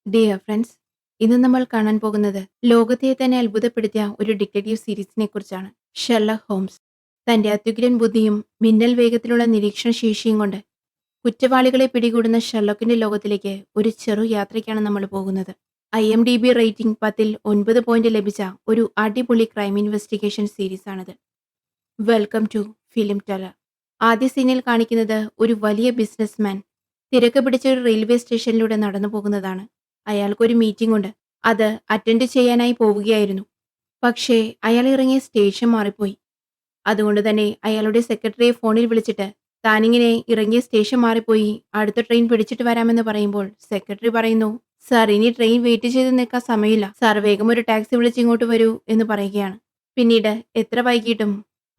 Dear friends, ഇന്ന് നമ്മൾ കാണാൻ പോകുന്നത് ലോകത്തെ തന്നെ അത്ഭുതപ്പെടുത്തിയ ഒരു ഡിറ്റക്റ്റീവ് സീരീസിനെ കുറിച്ചാണ്. ഷെർലക് ഹോംസ് തന്റെ അത്യുഗ്രൻ ബുദ്ധിയും മിന്നൽ വേഗത്തിലുള്ള നിരീക്ഷണ ശേഷിയും കൊണ്ട് കുറ്റവാളികളെ പിടികൂടുന്ന ഷെർലക്കിന്റെ ലോകത്തിലേക്ക് ഒരു ചെറു യാത്രയ്ക്കാണ് നമ്മൾ പോകുന്നത്. IMDb റേറ്റിംഗ് 10-ൽ 9 പോയിന്റ് ലഭിച്ച ഒരു അടിപൊളി ക്രൈം ഇൻവെസ്റ്റിഗേഷൻ സീരീസാണിത്. Welcome to film teller. ആദ്യ സീനിൽ കാണിക്കുന്നത് ഒരു വലിയ ബിസിനസ്മാൻ തിരക്ക് പിടിച്ച ഒരു റെയിൽവേ സ്റ്റേഷനിലൂടെ നടന്നു പോകുന്നതാണ്. അയാൾക്കൊരു മീറ്റിംഗ് ഉണ്ട്. അത് അറ്റൻഡ് ചെയ്യാനായി പോവുകയായിരുന്നു. പക്ഷേ അയാൾ ഇറങ്ങിയ സ്റ്റേഷൻ മാറിപ്പോയി. അതുകൊണ്ട് തന്നെ അയാളുടെ സെക്രട്ടറിയെ ഫോണിൽ വിളിച്ചിട്ട് താനിങ്ങനെ ഇറങ്ങിയ സ്റ്റേഷൻ മാറിപ്പോയി, അടുത്ത ട്രെയിൻ പിടിച്ചിട്ട് വരാമെന്ന് പറയുമ്പോൾ സെക്രട്ടറി പറയുന്നു, സാർ ഇനി ട്രെയിൻ വെയിറ്റ് ചെയ്ത് നിൽക്കാൻ സമയമില്ല, സാർ വേഗം ഒരു ടാക്സി വിളിച്ച് ഇങ്ങോട്ട് വരൂ എന്ന് പറയുകയാണ്. പിന്നീട് എത്ര വൈകിട്ടും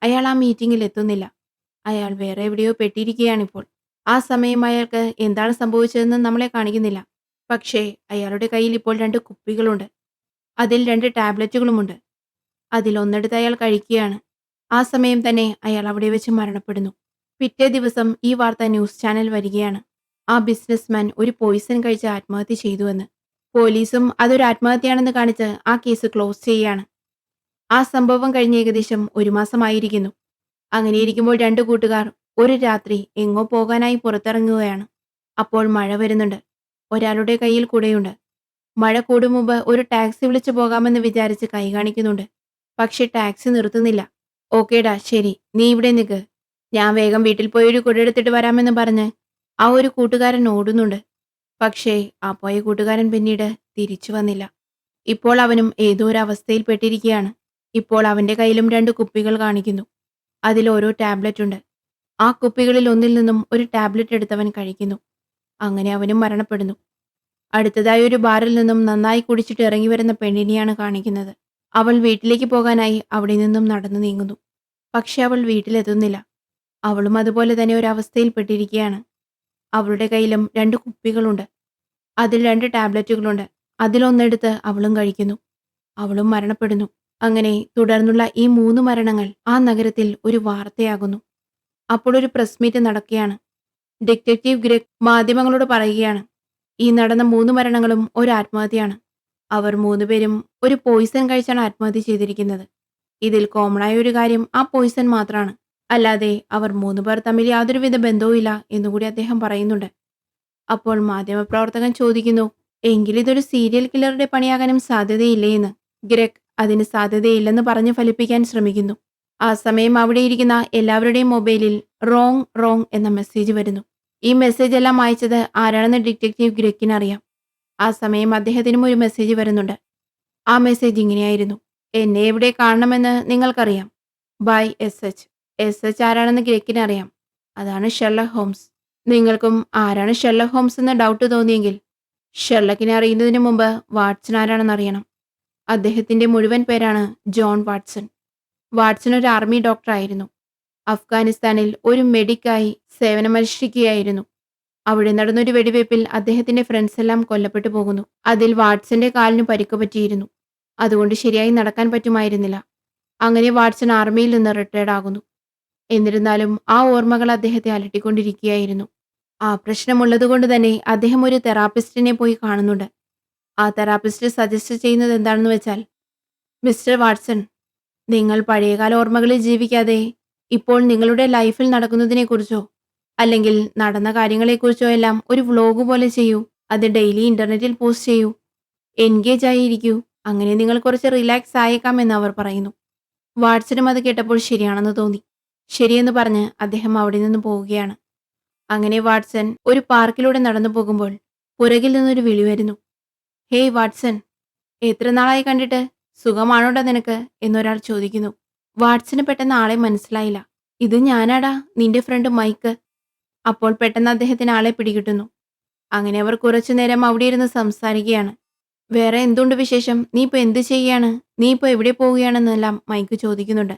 അയാൾ ആ മീറ്റിംഗിൽ എത്തുന്നില്ല. അയാൾ വേറെ എവിടെയോ പെട്ടിരിക്കുകയാണിപ്പോൾ. ആ സമയം അയാൾക്ക് എന്താണ് സംഭവിച്ചതെന്ന് നമ്മളെ കാണിക്കുന്നില്ല. പക്ഷേ അയാളുടെ കയ്യിൽ ഇപ്പോൾ 2 കുപ്പികളുണ്ട്. അതിൽ 2 ടാബ്ലറ്റുകളുമുണ്ട്. അതിലൊന്നെടുത്ത് അയാൾ കഴിക്കുകയാണ്. ആ സമയം തന്നെ അയാൾ അവിടെ വെച്ച് മരണപ്പെടുന്നു. പിറ്റേ ദിവസം ഈ വാർത്ത ന്യൂസ് ചാനൽ വരികയാണ്. ആ ബിസിനസ്മാൻ ഒരു പോയിസൺ കഴിച്ച് ആത്മഹത്യ ചെയ്തുവെന്ന്. പോലീസും അതൊരു ആത്മഹത്യയാണെന്ന് കാണിച്ച് ആ കേസ് ക്ലോസ് ചെയ്യുകയാണ്. ആ സംഭവം കഴിഞ്ഞ് ഏകദേശം 1 മാസമായിരിക്കുന്നു. അങ്ങനെയിരിക്കുമ്പോൾ 2 കൂട്ടുകാർ ഒരു രാത്രി എങ്ങോ പോകാനായി പുറത്തിറങ്ങുകയാണ്. അപ്പോൾ മഴ വരുന്നുണ്ട്. ഒരാളുടെ കയ്യിൽ കുടയുണ്ട്. മഴ കൂടും മുമ്പ് ഒരു ടാക്സി വിളിച്ചു പോകാമെന്ന് വിചാരിച്ച് കൈ കാണിക്കുന്നുണ്ട്. പക്ഷെ ടാക്സി നിർത്തുന്നില്ല. ഓക്കേടാ ശരി, നീ ഇവിടെ നിൽക്ക്, ഞാൻ വേഗം വീട്ടിൽ പോയി ഒരു കുട എടുത്തിട്ട് വരാമെന്ന് പറഞ്ഞ് ആ ഒരു കൂട്ടുകാരൻ ഓടുന്നുണ്ട്. പക്ഷേ ആ പോയ കൂട്ടുകാരൻ പിന്നീട് തിരിച്ചു വന്നില്ല. ഇപ്പോൾ അവനും ഏതോ ഒരു അവസ്ഥയിൽ പെട്ടിരിക്കുകയാണ്. ഇപ്പോൾ അവന്റെ കയ്യിലും 2 കുപ്പികൾ കാണിക്കുന്നു. അതിൽ ഓരോ ടാബ്ലറ്റ് ഉണ്ട്. ആ കുപ്പികളിൽ ഒന്നിൽ നിന്നും ഒരു ടാബ്ലറ്റ് എടുത്തവൻ കഴിക്കുന്നു. അങ്ങനെ അവനും മരണപ്പെടുന്നു. അടുത്തതായി ഒരു ബാറിൽ നിന്നും നന്നായി കുടിച്ചിട്ട് ഇറങ്ങി വരുന്ന പെണ്ണിനെയാണ് കാണിക്കുന്നത്. അവൾ വീട്ടിലേക്ക് പോകാനായി അവിടെ നിന്നും നടന്നു നീങ്ങുന്നു. പക്ഷെ അവൾ വീട്ടിലെത്തുന്നില്ല. അവളും അതുപോലെ തന്നെ ഒരവസ്ഥയിൽ പെട്ടിരിക്കുകയാണ്. അവളുടെ കയ്യിലും 2 കുപ്പികളുണ്ട്. അതിൽ 2 ടാബ്ലറ്റുകളുണ്ട്. അതിലൊന്നെടുത്ത് അവളും കഴിക്കുന്നു. അവളും മരണപ്പെടുന്നു. അങ്ങനെ തുടർന്നുള്ള ഈ 3 മരണങ്ങൾ ആ നഗരത്തിൽ ഒരു വാർത്തയാകുന്നു. അപ്പോൾ ഒരു പ്രസ് മീറ്റ് നടക്കുകയാണ്. ഡിറ്റക്റ്റീവ് ഗ്രെഗ് മാധ്യമങ്ങളോട് പറയുകയാണ്, ഈ നടന്ന 3 മരണങ്ങളും ഒരു ആത്മഹത്യയാണ്. അവർ 3 പേരും ഒരു പോയിസൺ കഴിച്ചാണ് ആത്മഹത്യ ചെയ്തിരിക്കുന്നത്. ഇതിൽ കോമണായ ഒരു കാര്യം ആ പോയിസൺ മാത്രമാണ്. അല്ലാതെ അവർ 3 പേർ തമ്മിൽ യാതൊരുവിധ ബന്ധവുമില്ല എന്നുകൂടി അദ്ദേഹം പറയുന്നുണ്ട്. അപ്പോൾ മാധ്യമപ്രവർത്തകൻ ചോദിക്കുന്നു, എങ്കിൽ ഇതൊരു സീരിയൽ കില്ലറുടെ പണിയാകാനും സാധ്യതയില്ലേ എന്ന്. ഗ്രെഗ് അതിന് സാധ്യതയില്ലെന്ന് പറഞ്ഞ് ഫലിപ്പിക്കാൻ ശ്രമിക്കുന്നു. ആ സമയം അവിടെയിരിക്കുന്ന എല്ലാവരുടെയും മൊബൈലിൽ റോങ് റോങ് എന്ന മെസ്സേജ് വരുന്നു. ഈ മെസ്സേജ് എല്ലാം അയച്ചത് ആരാണെന്ന് ഡിറ്റക്റ്റീവ് ഗ്രെക്കിന് അറിയാം. ആ സമയം അദ്ദേഹത്തിനും ഒരു മെസ്സേജ് വരുന്നുണ്ട്. ആ മെസ്സേജ് ഇങ്ങനെയായിരുന്നു, എന്നെ എവിടെ കാണണമെന്ന് നിങ്ങൾക്കറിയാം. By SH. SH ആരാണെന്ന് ഗ്രെക്കിന് അറിയാം. അതാണ് ഷെർലക് ഹോംസ്. നിങ്ങൾക്കും ആരാണ് ഷെർലക് ഹോംസ് എന്ന് ഡൗട്ട് തോന്നിയെങ്കിൽ ഷെർലക്കിനെ അറിയുന്നതിന് മുമ്പ് വാട്സൺ ആരാണെന്ന് അറിയണം. അദ്ദേഹത്തിന്റെ മുഴുവൻ പേരാണ് ജോൺ വാട്സൺ. വാട്സൺ ഒരു ആർമി ഡോക്ടറായിരുന്നു. അഫ്ഗാനിസ്ഥാനിൽ ഒരു മെഡിക്കായി സേവനമനുഷ്ഠിക്കുകയായിരുന്നു. അവിടെ നടന്നൊരു വെടിവയ്പിൽ അദ്ദേഹത്തിന്റെ ഫ്രണ്ട്സ് എല്ലാം കൊല്ലപ്പെട്ടു പോകുന്നു. അതിൽ വാട്സന്റെ കാലിന് പരിക്ക് പറ്റിയിരുന്നു. അതുകൊണ്ട് ശരിയായി നടക്കാൻ പറ്റുമായിരുന്നില്ല. അങ്ങനെ വാട്സൺ ആർമിയിൽ നിന്ന് റിട്ടയർഡ് ആകുന്നു. എന്നിരുന്നാലും ആ ഓർമ്മകൾ അദ്ദേഹത്തെ അലട്ടിക്കൊണ്ടിരിക്കുകയായിരുന്നു. ആ പ്രശ്നമുള്ളതുകൊണ്ട് തന്നെ അദ്ദേഹം ഒരു തെറാപ്പിസ്റ്റിനെ പോയി കാണുന്നുണ്ട്. ആ തെറാപ്പിസ്റ്റ് സജസ്റ്റ് ചെയ്യുന്നത് എന്താണെന്ന് വെച്ചാൽ, മിസ്റ്റർ വാട്സൺ, നിങ്ങൾ പഴയകാല ഓർമ്മകളിൽ ജീവിക്കാതെ ഇപ്പോൾ നിങ്ങളുടെ ലൈഫിൽ നടക്കുന്നതിനെക്കുറിച്ചോ അല്ലെങ്കിൽ നടന്ന കാര്യങ്ങളെക്കുറിച്ചോ എല്ലാം ഒരു വ്ലോഗ് പോലെ ചെയ്യൂ. അത് ഡെയിലി ഇന്റർനെറ്റിൽ പോസ്റ്റ് ചെയ്യൂ. എൻഗേജ് ആയിരിക്കൂ. അങ്ങനെ നിങ്ങൾ കുറച്ച് റിലാക്സ് ആയേക്കാം എന്ന് അവർ പറയുന്നു. വാട്സനും അത് കേട്ടപ്പോൾ ശരിയാണെന്ന് തോന്നി. ശരിയെന്ന് പറഞ്ഞ് അദ്ദേഹം അവിടെ നിന്ന് പോവുകയാണ്. അങ്ങനെ വാട്സൺ ഒരു പാർക്കിലൂടെ നടന്നു പോകുമ്പോൾ പുറകിൽ നിന്നൊരു വിളി വരുന്നു. ഹേയ് വാട്സൺ, എത്ര നാളായി കണ്ടിട്ട്, സുഖമാണോടാ നിനക്ക് എന്നൊരാൾ ചോദിക്കുന്നു. വാട്സന് പെട്ടെന്ന് ആളെ മനസ്സിലായില്ല. ഇത് ഞാനാടാ, നിന്റെ ഫ്രണ്ട് മൈക്ക്. അപ്പോൾ പെട്ടെന്ന് അദ്ദേഹത്തിന് ആളെ പിടികിട്ടുന്നു. അങ്ങനെ അവർ കുറച്ചു നേരം അവിടെ ഇരുന്ന് സംസാരിക്കുകയാണ്. വേറെ എന്തുണ്ട് വിശേഷം, നീ ഇപ്പോൾ എന്ത് ചെയ്യാണ്, നീ ഇപ്പോൾ എവിടെ പോവുകയാണെന്നെല്ലാം മൈക്ക് ചോദിക്കുന്നുണ്ട്.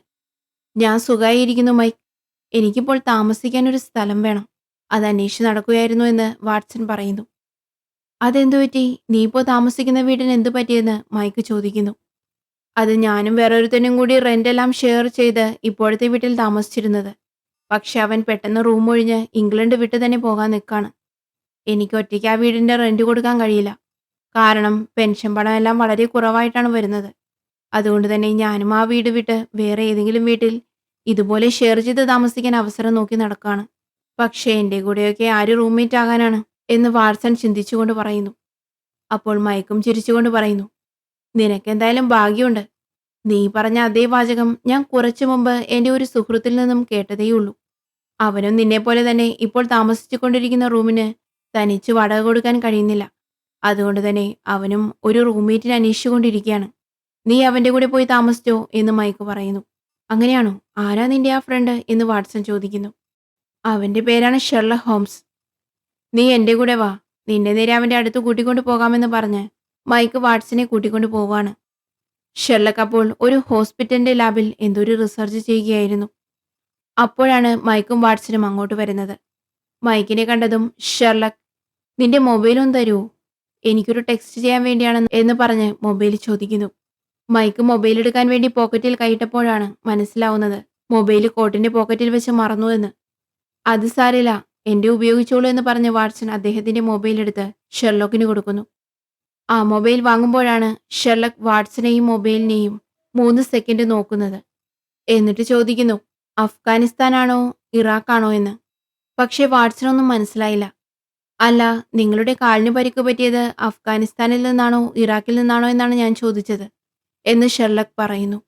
ഞാൻ സുഖമായിരിക്കുന്നു മൈക്ക്, എനിക്കിപ്പോൾ താമസിക്കാൻ ഒരു സ്ഥലം വേണം, അത് അന്വേഷിച്ച് നടക്കുകയായിരുന്നു എന്ന് വാട്സൺ പറയുന്നു. അതെന്തു പറ്റി, നീ ഇപ്പോൾ താമസിക്കുന്ന വീടിന് എന്തു പറ്റിയെന്ന് മൈക്ക് ചോദിക്കുന്നു. അത് ഞാനും വേറൊരുത്തനും കൂടി റെന്റ് എല്ലാം ഷെയർ ചെയ്ത് ഇപ്പോഴത്തെ വീട്ടിൽ താമസിച്ചിരുന്നത്. പക്ഷെ അവൻ പെട്ടെന്ന് റൂം ഒഴിഞ്ഞ് ഇംഗ്ലണ്ട് വിട്ട് തന്നെ പോകാൻ നിൽക്കാണ്. എനിക്ക് ഒറ്റയ്ക്ക് ആ വീടിന്റെ റെന്റ് കൊടുക്കാൻ കഴിയില്ല. കാരണം പെൻഷൻ പണമെല്ലാം വളരെ കുറവായിട്ടാണ് വരുന്നത്. അതുകൊണ്ട് തന്നെ ഞാനും ആ വീട് വിട്ട് വേറെ ഏതെങ്കിലും വീട്ടിൽ ഇതുപോലെ ഷെയർ ചെയ്ത് താമസിക്കാൻ അവസരം നോക്കി നടക്കാണ്. പക്ഷേ എന്റെ കൂടെയൊക്കെ ആര് റൂംമേറ്റ് ആകാനാണ് എന്ന് വാട്സൺ ചിന്തിച്ചുകൊണ്ട് പറയുന്നു. അപ്പോൾ മൈക്കും ചിരിച്ചുകൊണ്ട് പറയുന്നു, നിനക്കെന്തായാലും ഭാഗ്യമുണ്ട്. നീ പറഞ്ഞ അതേ വാചകം ഞാൻ കുറച്ചു മുമ്പ് എന്റെ ഒരു സുഹൃത്തിൽ നിന്നും കേട്ടതേയുള്ളൂ. അവനും നിന്നെപ്പോലെ തന്നെ ഇപ്പോൾ താമസിച്ചുകൊണ്ടിരിക്കുന്ന റൂമിന് തനിച്ച് വാടക കൊടുക്കാൻ കഴിയുന്നില്ല. അതുകൊണ്ട് തന്നെ അവനും ഒരു റൂംമേറ്റിനെ അന്വേഷിച്ചുകൊണ്ടിരിക്കുകയാണ്. നീ അവന്റെ കൂടെ പോയി താമസിച്ചോ എന്ന് മൈക്ക് പറയുന്നു. അങ്ങനെയാണോ? ആരാ നിന്റെ ആ ഫ്രണ്ട് എന്ന് വാട്സൺ ചോദിക്കുന്നു. അവന്റെ പേരാണ് ഷെർലക് ഹോംസ്. നീ എന്റെ കൂടെ വാ, നിന്റെ നേരെ അവന്റെ അടുത്ത് കൂട്ടിക്കൊണ്ടു പോകാമെന്ന് പറഞ്ഞ് മൈക്ക് വാട്സനെ കൂട്ടിക്കൊണ്ടു പോവാണ്. ഷെർലക് അപ്പോൾ ഒരു ഹോസ്പിറ്റലിന്റെ ലാബിൽ എന്തൊരു റിസർച്ച് ചെയ്യുകയായിരുന്നു. അപ്പോഴാണ് മൈക്കും വാട്സനും അങ്ങോട്ട് വരുന്നത്. മൈക്കിനെ കണ്ടതും ഷെർലക്, നിന്റെ മൊബൈലൊന്ന് തരുമോ, എനിക്കൊരു ടെക്സ്റ്റ് ചെയ്യാൻ വേണ്ടിയാണ് എന്ന് പറഞ്ഞ് മൊബൈൽ ചോദിക്കുന്നു. മൈക്ക് മൊബൈൽ എടുക്കാൻ വേണ്ടി പോക്കറ്റിൽ കൈയിട്ടപ്പോഴാണ് മനസ്സിലാവുന്നത് മൊബൈൽ കോട്ടിന്റെ പോക്കറ്റിൽ വെച്ച് മറന്നു എന്ന്. അത് സാരില്ല, എന്റെ ഉപയോഗിച്ചോളൂ എന്ന് പറഞ്ഞ് വാട്സൺ അദ്ദേഹത്തിന്റെ മൊബൈൽ എടുത്ത് ഷെർലോക്കിന് കൊടുക്കുന്നു. ആ മൊബൈൽ വാങ്ങുമ്പോഴാണ് ഷെർലക് വാട്സനെയും മൊബൈലിനെയും 3 സെക്കൻഡ് നോക്കുന്നത്. എന്നിട്ട് ചോദിക്കുന്നു, അഫ്ഗാനിസ്ഥാനാണോ ഇറാഖാണോ എന്ന്. പക്ഷേ വാട്സണൊന്നും മനസ്സിലായില്ല. അല്ല, നിങ്ങളുടെ കാലിന് പരിക്ക് പറ്റിയത് അഫ്ഗാനിസ്ഥാനിൽ നിന്നാണോ ഇറാഖിൽ നിന്നാണോ എന്നാണ് ഞാൻ ചോദിച്ചത് എന്ന് ഷെർലക് പറയുന്നു.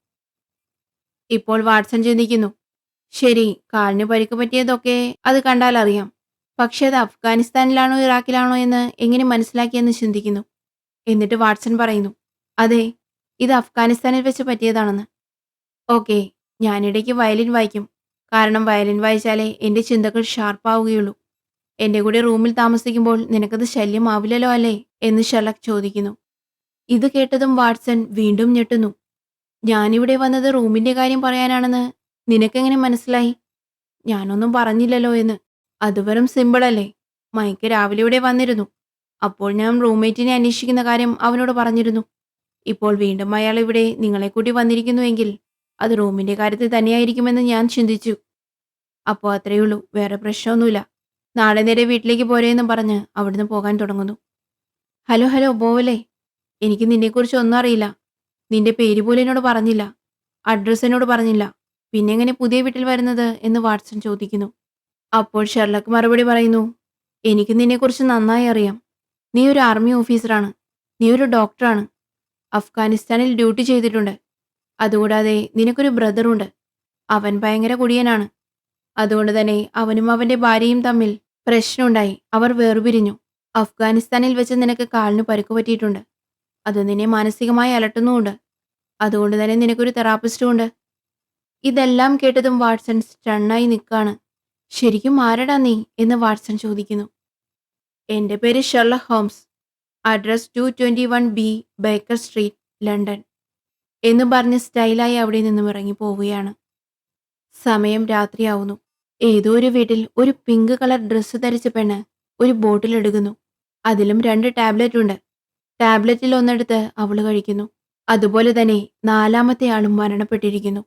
ഇപ്പോൾ വാട്സൺ ചിന്തിക്കുന്നു, ശരി, കാലിന് പരിക്ക് പറ്റിയതൊക്കെ അത് കണ്ടാൽ അറിയാം. പക്ഷേ അത് അഫ്ഗാനിസ്ഥാനിലാണോ ഇറാഖിലാണോ എന്ന് എങ്ങനെ മനസ്സിലാക്കിയെന്ന് ചിന്തിക്കുന്നു. എന്നിട്ട് വാട്സൺ പറയുന്നു, അതെ, ഇത് അഫ്ഗാനിസ്ഥാനിൽ വെച്ച് പറ്റിയതാണെന്ന്. ഓക്കെ, ഞാനിടയ്ക്ക് വയലിൻ വായിക്കും. കാരണം വയലിൻ വായിച്ചാലേ എൻ്റെ ചിന്തകൾ ഷാർപ്പാവുകയുള്ളൂ. എൻ്റെ കൂടെ റൂമിൽ താമസിക്കുമ്പോൾ നിനക്കത് ശല്യമാവില്ലല്ലോ അല്ലേ എന്ന് ഷെർലക് ചോദിക്കുന്നു. ഇത് കേട്ടതും വാട്സൺ വീണ്ടും ഞെട്ടുന്നു. ഞാനിവിടെ വന്നത് റൂമിന്റെ കാര്യം പറയാനാണെന്ന് നിനക്കെങ്ങനെ മനസ്സിലായി? ഞാനൊന്നും പറഞ്ഞില്ലല്ലോ എന്ന്. അത് വെറും സിമ്പിളല്ലേ. മൈക്ക് രാവിലെ ഇവിടെ വന്നിരുന്നു. അപ്പോൾ ഞാൻ റൂംമേറ്റിനെ അന്വേഷിക്കുന്ന കാര്യം അവനോട് പറഞ്ഞിരുന്നു. ഇപ്പോൾ വീണ്ടും അയാൾ ഇവിടെ നിങ്ങളെ കൂട്ടി വന്നിരിക്കുന്നുവെങ്കിൽ അത് റൂമിന്റെ കാര്യത്തിൽ തന്നെയായിരിക്കുമെന്ന് ഞാൻ ചിന്തിച്ചു. അപ്പോൾ അത്രയുള്ളൂ, വേറെ പ്രശ്നമൊന്നുമില്ല. നാളെ നേരെ വീട്ടിലേക്ക് പോരേന്ന് പറഞ്ഞ് അവിടുന്ന് പോകാൻ തുടങ്ങുന്നു. ഹലോ ഹലോ പോവല്ലേ, എനിക്ക് നിന്നെക്കുറിച്ച് ഒന്നും അറിയില്ല. നിന്റെ പേര് പോലും എന്നോട് പറഞ്ഞില്ല, അഡ്രസ്സ് എന്നോട് പറഞ്ഞില്ല. പിന്നെ എങ്ങനെ പുതിയ വീട്ടിൽ വരുന്നത് എന്ന് വാട്സൺ ചോദിക്കുന്നു. അപ്പോൾ ഷെർലക് മറുപടി പറയുന്നു, എനിക്ക് നിന്നെക്കുറിച്ച് നന്നായി അറിയാം. നീ ഒരു ആർമി ഓഫീസറാണ്. നീ ഒരു ഡോക്ടറാണ്. അഫ്ഗാനിസ്ഥാനിൽ ഡ്യൂട്ടി ചെയ്തിട്ടുണ്ട്. അതുകൂടാതെ നിനക്കൊരു ബ്രദറുണ്ട്. അവൻ ഭയങ്കര കുടിയനാണ്. അതുകൊണ്ട് തന്നെ അവനും അവന്റെ ഭാര്യയും തമ്മിൽ പ്രശ്നമുണ്ടായി. അവർ വേർപിരിഞ്ഞു. അഫ്ഗാനിസ്ഥാനിൽ വെച്ച് നിനക്ക് കാലിന് പരിക്ക് പറ്റിയിട്ടുണ്ട്. അത് നിന്നെ മാനസികമായി അലട്ടുന്നുമുണ്ട്. അതുകൊണ്ട് തന്നെ നിനക്കൊരു തെറാപ്പിസ്റ്റും ഉണ്ട്. ഇതെല്ലാം കേട്ടതും വാട്സൺ സ്റ്റണ്ണായി നിൽക്കാണ്. ശരിക്കും ആരടാ നീ എന്ന് വാട്സൺ ചോദിക്കുന്നു. എൻ്റെ പേര് Sherlock Holmes. Address 221B Baker Street, London എന്ന് പറഞ്ഞ് സ്റ്റൈലായി അവിടെ നിന്നും ഇറങ്ങി പോവുകയാണ്. സമയം രാത്രിയാവുന്നു. ഏതോ ഒരു വീട്ടിൽ ഒരു പിങ്ക് കളർ ഡ്രസ്സ് ധരിച്ച പെണ്ണ് ഒരു ബോട്ടിൽ എടുക്കുന്നു. അതിലും 2 ടാബ്ലറ്റ് ഉണ്ട്. ടാബ്ലറ്റിൽ ഒന്നെടുത്ത് അവൾ കഴിക്കുന്നു. അതുപോലെ തന്നെ 4-മത്തെ ആളും മരണപ്പെട്ടിരിക്കുന്നു.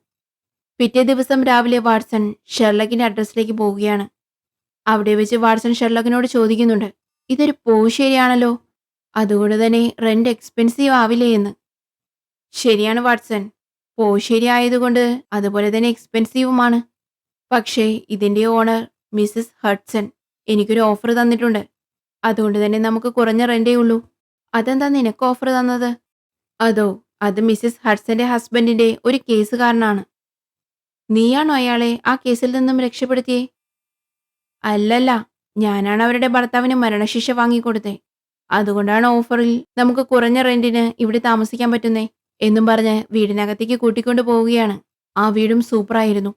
പിറ്റേ ദിവസം രാവിലെ വാട്സൺ ഷെർലക്കിന്റെ അഡ്രസ്സിലേക്ക് പോവുകയാണ്. അവിടെ വെച്ച് വാട്സൺ ഷെർലക്കിനോട് ചോദിക്കുന്നുണ്ട്, ഇതൊരു പോഷ് ഏരിയയാണല്ലോ, അതുകൊണ്ട് തന്നെ റെന്റ് എക്സ്പെൻസീവ് ആവില്ലേ എന്ന്. ശരിയാണ് വാട്സൺ, പോഷ് ഏരിയ ആയതുകൊണ്ട് അതുപോലെ തന്നെ എക്സ്പെൻസീവുമാണ്. പക്ഷേ ഇതിന്റെ ഓണർ മിസ്സസ് ഹഡ്സൺ എനിക്കൊരു ഓഫർ തന്നിട്ടുണ്ട്. അതുകൊണ്ട് തന്നെ നമുക്ക് കുറഞ്ഞ റെന്റേ ഉള്ളൂ. അതെന്താ നിനക്ക് ഓഫർ തന്നത്? അതോ, അത് മിസ്സസ് ഹഡ്സന്റെ ഹസ്ബൻഡിന്റെ ഒരു കേസ് കാരണമാണ്. നീയാണോ അയാളെ ആ കേസിൽ നിന്നും രക്ഷപ്പെടുത്തിയേ? അല്ലല്ല, ഞാനാണ് അവരുടെ ഭർത്താവിന് മരണശിക്ഷ വാങ്ങിക്കൊടുത്തേ. അതുകൊണ്ടാണ് ഓഫറിൽ നമുക്ക് കുറഞ്ഞ റെന്റിന് ഇവിടെ താമസിക്കാൻ പറ്റുന്നേ എന്നും പറഞ്ഞ് വീടിനകത്തേക്ക് കൂട്ടിക്കൊണ്ടു പോവുകയാണ്. ആ വീടും സൂപ്പറായിരുന്നു.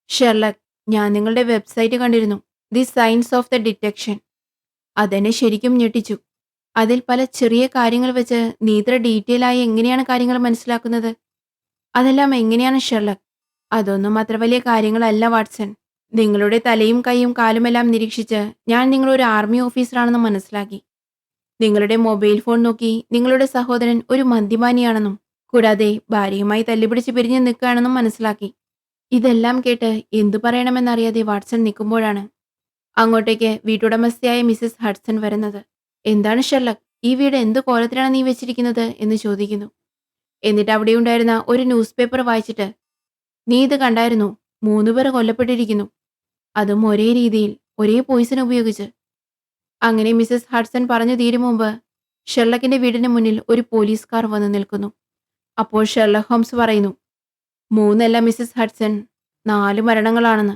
ഷെർലക്, ഞാൻ നിങ്ങളുടെ വെബ്സൈറ്റ് കണ്ടിരുന്നു, the science of the detection. അതെന്നെ ശരിക്കും ഞെട്ടിച്ചു. അതിൽ പല ചെറിയ കാര്യങ്ങൾ വെച്ച് നീ ഇത്ര ഡീറ്റെയിൽ ആയി എങ്ങനെയാണ് കാര്യങ്ങൾ മനസ്സിലാക്കുന്നത്? അതെല്ലാം എങ്ങനെയാണ് ഷെർലക്? അതൊന്നും അത്ര വലിയ കാര്യങ്ങളല്ല വാട്സൺ. നിങ്ങളുടെ തലയും കൈയും കാലുമെല്ലാം നിരീക്ഷിച്ച് ഞാൻ നിങ്ങളൊരു ആർമി ഓഫീസറാണെന്ന് മനസ്സിലാക്കി. നിങ്ങളുടെ മൊബൈൽ ഫോൺ നോക്കി നിങ്ങളുടെ സഹോദരൻ ഒരു മദ്യപാനിയാണെന്നും കൂടാതെ ഭാര്യയുമായി തല്ലിപിടിച്ച് പിരിഞ്ഞു നിൽക്കുകയാണെന്നും മനസ്സിലാക്കി. ഇതെല്ലാം കേട്ട് എന്തു പറയണമെന്നറിയാതെ വാട്സൺ നിൽക്കുമ്പോഴാണ് അങ്ങോട്ടേക്ക് വീട്ടുടമസ്ഥയായ മിസ്സസ് ഹഡ്സൺ വരുന്നത്. എന്താണ് ഷെർലക്, ഈ വീട് എന്ത് കോലത്തിലാണ് നീ വെച്ചിരിക്കുന്നത് എന്ന് ചോദിക്കുന്നു. എന്നിട്ട് അവിടെയുണ്ടായിരുന്ന ഒരു ന്യൂസ് പേപ്പർ വായിച്ചിട്ട്, നീ ഇത് കണ്ടായിരുന്നോ? 3 പേർ കൊല്ലപ്പെട്ടിരിക്കുന്നു. അതും ഒരേ രീതിയിൽ, ഒരേ പോയിസൺ ഉപയോഗിച്ച്. അങ്ങനെ മിസസ് ഹഡ്സൺ പറഞ്ഞു തീരും മുമ്പ് ഷെർലക്കിന്റെ വീടിന് മുന്നിൽ ഒരു പോലീസ് കാർ വന്നു നിൽക്കുന്നു. അപ്പോൾ ഷെർലക് ഹോംസ് പറയുന്നു, 3 അല്ല മിസസ് ഹഡ്സൺ, 4 മരണങ്ങളാണെന്ന്.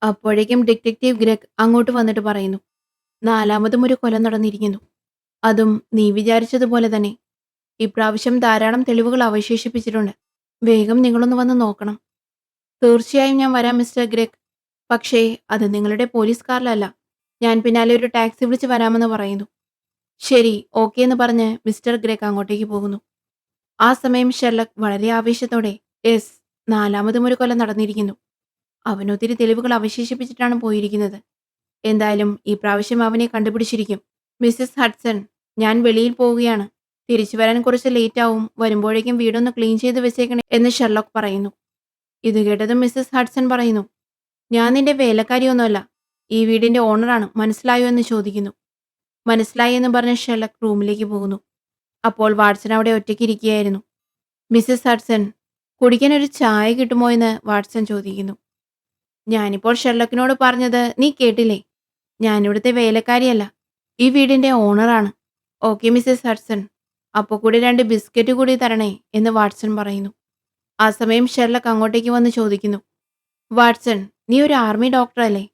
അപ്പോഴേക്കും ഡിറ്റക്റ്റീവ് ഗ്രെഗ് അങ്ങോട്ട് വന്നിട്ട് പറയുന്നു, 4മതും ഒരു കൊല നടന്നിരിക്കുന്നു. അതും നീ വിചാരിച്ചതുപോലെ തന്നെ. ഇപ്രാവശ്യം ധാരാളം തെളിവുകൾ അവശേഷിപ്പിച്ചിട്ടുണ്ട്. വേഗം നിങ്ങളൊന്ന് വന്ന് നോക്കണം. തീർച്ചയായും ഞാൻ വരാം മിസ്റ്റർ ഗ്രെഗ്. പക്ഷേ അത് നിങ്ങളുടെ പോലീസ് കാറിലല്ല. ഞാൻ പിന്നാലെ ഒരു ടാക്സി വിളിച്ച് വരാമെന്ന് പറയുന്നു. ശരി, ഓക്കെ എന്ന് പറഞ്ഞ് മിസ്റ്റർ ഗ്രെഗ് അങ്ങോട്ടേക്ക് പോകുന്നു. ആ സമയം ഷെർലക് വളരെ ആവേശത്തോടെ, യെസ്, 4മതും ഒരു കൊല നടന്നിരിക്കുന്നു. അവൻ ഒത്തിരി തെളിവുകൾ അവശേഷിപ്പിച്ചിട്ടാണ് പോയിരിക്കുന്നത്. എന്തായാലും ഈ പ്രാവശ്യം അവനെ കണ്ടുപിടിച്ചിരിക്കും. മിസസ് ഹഡ്സൺ, ഞാൻ വെളിയിൽ പോവുകയാണ്. തിരിച്ചു വരാൻ കുറച്ച് ലേറ്റ് ആവും. വരുമ്പോഴേക്കും വീടൊന്ന് ക്ലീൻ ചെയ്ത് വെച്ചേക്കണേ എന്ന് ഷെർലോക്ക് പറയുന്നു. ഇത് കേട്ടതും മിസസ് ഹഡ്സൺ പറയുന്നു, ഞാൻ നിന്റെ വേലക്കാരിയൊന്നുമല്ല. ഈ വീടിന്റെ ഓണറാണ്, മനസ്സിലായോ എന്ന് ചോദിക്കുന്നു. മനസ്സിലായി എന്ന് പറഞ്ഞ് ഷെർലക് റൂമിലേക്ക് പോകുന്നു. അപ്പോൾ വാട്സൺ അവിടെ ഒറ്റയ്ക്ക് ഇരിക്കുകയായിരുന്നു. മിസസ് ഹഡ്സൺ, കുടിക്കാൻ ഒരു ചായ കിട്ടുമോ എന്ന് വാട്സൺ ചോദിക്കുന്നു. ഞാനിപ്പോൾ ഷെർലക്കിനോട് പറഞ്ഞത് നീ കേട്ടില്ലേ? ഞാനിവിടുത്തെ വേലക്കാരിയല്ല, ഈ വീടിന്റെ ഓണറാണ്. ഓക്കെ മിസസ് ഹഡ്സൺ, അപ്പോൾ കൂടി 2 ബിസ്ക്കറ്റ് കൂടി തരണേ എന്ന് വാട്സൺ പറയുന്നു. ആ സമയം ഷെർലക് അങ്ങോട്ടേക്ക് വന്ന് ചോദിക്കുന്നു, വാട്സൺ, നീ ഒരു ആർമി ഡോക്ടറല്ലേ?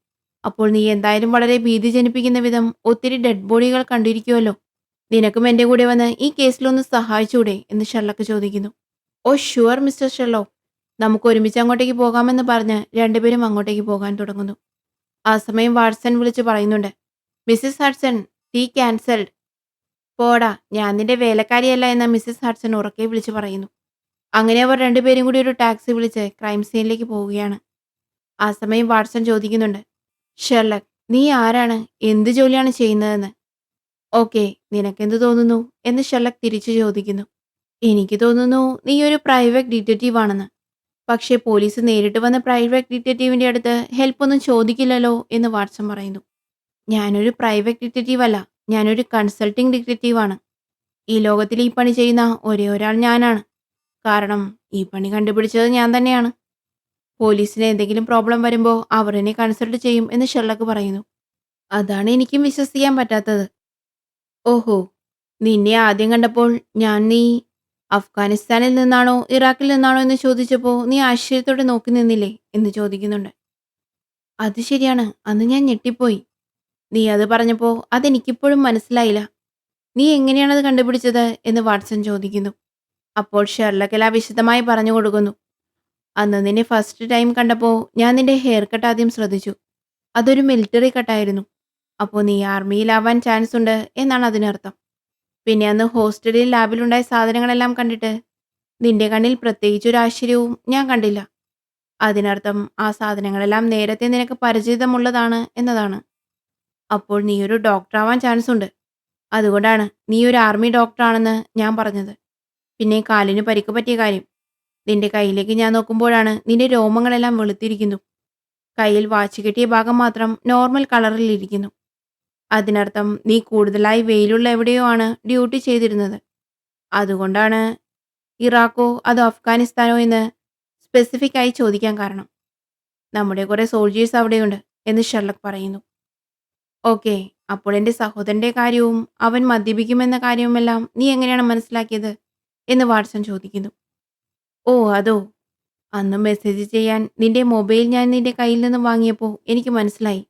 അപ്പോൾ നീ എന്തായാലും വളരെ ഭീതി ജനിപ്പിക്കുന്ന വിധം ഒത്തിരി ഡെഡ് ബോഡികൾ കണ്ടിരിക്കുമല്ലോ. നിനക്കും എൻ്റെ കൂടെ വന്ന് ഈ കേസിലൊന്ന് സഹായിച്ചൂടെ എന്ന് ഷെർലക് ചോദിക്കുന്നു. ഓ ഷുവർ മിസ്റ്റർ ഷെർലോക്ക്, നമുക്ക് ഒരുമിച്ച് അങ്ങോട്ടേക്ക് പോകാമെന്ന് പറഞ്ഞ് രണ്ടുപേരും അങ്ങോട്ടേക്ക് പോകാൻ തുടങ്ങുന്നു. ആ സമയം വാട്സൺ വിളിച്ച് പറയുന്നുണ്ട്, മിസസ് ഹഡ്സൺ, ടീ ക്യാൻസൽഡ്. പോടാ, ഞാൻ നിന്റെ വേലക്കാരിയല്ല എന്ന് മിസസ് ഹഡ്സൺ ഉറക്കെ വിളിച്ച് പറയുന്നു. അങ്ങനെ അവർ രണ്ടുപേരും കൂടി ഒരു ടാക്സി വിളിച്ച് ക്രൈം സീനിലേക്ക് പോവുകയാണ്. ആ സമയം വാട്സൺ ചോദിക്കുന്നുണ്ട്, ഷെർലക്, നീ ആരാണ്, എന്ത് ജോലിയാണ് ചെയ്യുന്നതെന്ന്? ഓക്കെ, നിനക്കെന്ത് തോന്നുന്നു എന്ന് ഷെർലക് തിരിച്ചു ചോദിക്കുന്നു. എനിക്ക് തോന്നുന്നു നീ ഒരു പ്രൈവറ്റ് ഡിറ്റക്റ്റീവ് ആണെന്ന്. പക്ഷേ പോലീസ് നേരിട്ട് വന്ന പ്രൈവറ്റ് ഡിറ്റക്റ്റീവിന്റെ അടുത്ത് ഹെൽപ്പ് ഒന്നും ചോദിക്കില്ലല്ലോ എന്ന് വാട്സൺ പറയുന്നു. ഞാനൊരു പ്രൈവറ്റ് ഡിറ്റക്റ്റീവ് അല്ല, ഞാനൊരു കൺസൾട്ടിംഗ് ഡിറ്റക്റ്റീവാണ്. ഈ ലോകത്തിൽ ഈ പണി ചെയ്യുന്ന ഒരേ ഒരാൾ ഞാനാണ്. കാരണം ഈ പണി കണ്ടുപിടിച്ചത് ഞാൻ തന്നെയാണ്. പോലീസിന് എന്തെങ്കിലും പ്രോബ്ലം വരുമ്പോൾ അവർ എന്നെ കൺസൾട്ട് ചെയ്യും എന്ന് ഷെർലക് പറയുന്നു. അതാണ് എനിക്കും വിശ്വസിക്കാൻ പറ്റാത്തത്. ഓഹോ, നിന്നെ ആദ്യം കണ്ടപ്പോൾ നീ അഫ്ഗാനിസ്ഥാനിൽ നിന്നാണോ ഇറാഖിൽ നിന്നാണോ എന്ന് ചോദിച്ചപ്പോൾ നീ ആശ്ചര്യത്തോടെ നോക്കി നിന്നില്ലേ എന്ന് ചോദിക്കുന്നുണ്ട്. അത് ശരിയാണ്, അന്ന് ഞാൻ ഞെട്ടിപ്പോയി. നീ അത് പറഞ്ഞപ്പോൾ അതെനിക്കിപ്പോഴും മനസ്സിലായില്ല. നീ എങ്ങനെയാണത് കണ്ടുപിടിച്ചത് എന്ന് വാട്സൺ ചോദിക്കുന്നു. അപ്പോൾ ഷെർലക് വിശദമായി പറഞ്ഞു കൊടുക്കുന്നു. അന്ന് നിന്നെ ഫസ്റ്റ് ടൈം കണ്ടപ്പോൾ ഞാൻ നിന്റെ ഹെയർ കട്ട് ആദ്യം ശ്രദ്ധിച്ചു. അതൊരു മിലിറ്ററി കട്ടായിരുന്നു. അപ്പോൾ നീ ആർമിയിലാവാൻ ചാൻസ് ഉണ്ട് എന്നാണ് അതിനർത്ഥം. പിന്നെ അന്ന് ഹോസ്റ്റലിൽ ലാബിലുണ്ടായ സാധനങ്ങളെല്ലാം കണ്ടിട്ട് നിന്റെ കണ്ണിൽ പ്രത്യേകിച്ചൊരു ആശ്ചര്യവും ഞാൻ കണ്ടില്ല. അതിനർത്ഥം ആ സാധനങ്ങളെല്ലാം നേരത്തെ നിനക്ക് പരിചിതമുള്ളതാണ് എന്നതാണ്. അപ്പോൾ നീ ഒരു ഡോക്ടറാവാൻ ചാൻസ് ഉണ്ട്. അതുകൊണ്ടാണ് നീ ഒരു ആർമി ഡോക്ടറാണെന്ന് ഞാൻ പറഞ്ഞത്. പിന്നെ കാലിന് പരിക്ക് പറ്റിയ കാര്യം. നിന്റെ കയ്യിലേക്ക് ഞാൻ നോക്കുമ്പോഴാണ് നിന്റെ രോമങ്ങളെല്ലാം വെളുത്തിരിക്കുന്നു. കയ്യിൽ വാച്ച് കെട്ടിയ ഭാഗം മാത്രം നോർമൽ കളറിൽ ഇരിക്കുന്നു. അതിനർത്ഥം നീ കൂടുതലായി വെയിലുള്ള എവിടെയോ ആണ് ഡ്യൂട്ടി ചെയ്തിരുന്നത്. അതുകൊണ്ടാണ് ഇറാഖോ അതോ അഫ്ഗാനിസ്ഥാനോ എന്ന് സ്പെസിഫിക് ആയി ചോദിക്കാൻ കാരണം. നമ്മുടെ കുറെ സോൾജേഴ്സ് അവിടെയുണ്ട് എന്ന് ഷെർലക് പറയുന്നു. ഓക്കെ, അപ്പോൾ എൻ്റെ സഹോദരൻ്റെ കാര്യവും അവൻ മദ്യപിക്കുമെന്ന കാര്യവുമെല്ലാം നീ എങ്ങനെയാണ് മനസ്സിലാക്കിയത് എന്ന് വാട്സൺ ചോദിക്കുന്നു. ഓ അതോ, അന്ന് മെസ്സേജ് ചെയ്യാൻ നിന്റെ മൊബൈൽ ഞാൻ നിന്റെ കയ്യിൽ നിന്ന് വാങ്ങിയപ്പോൾ എനിക്ക് മനസ്സിലായി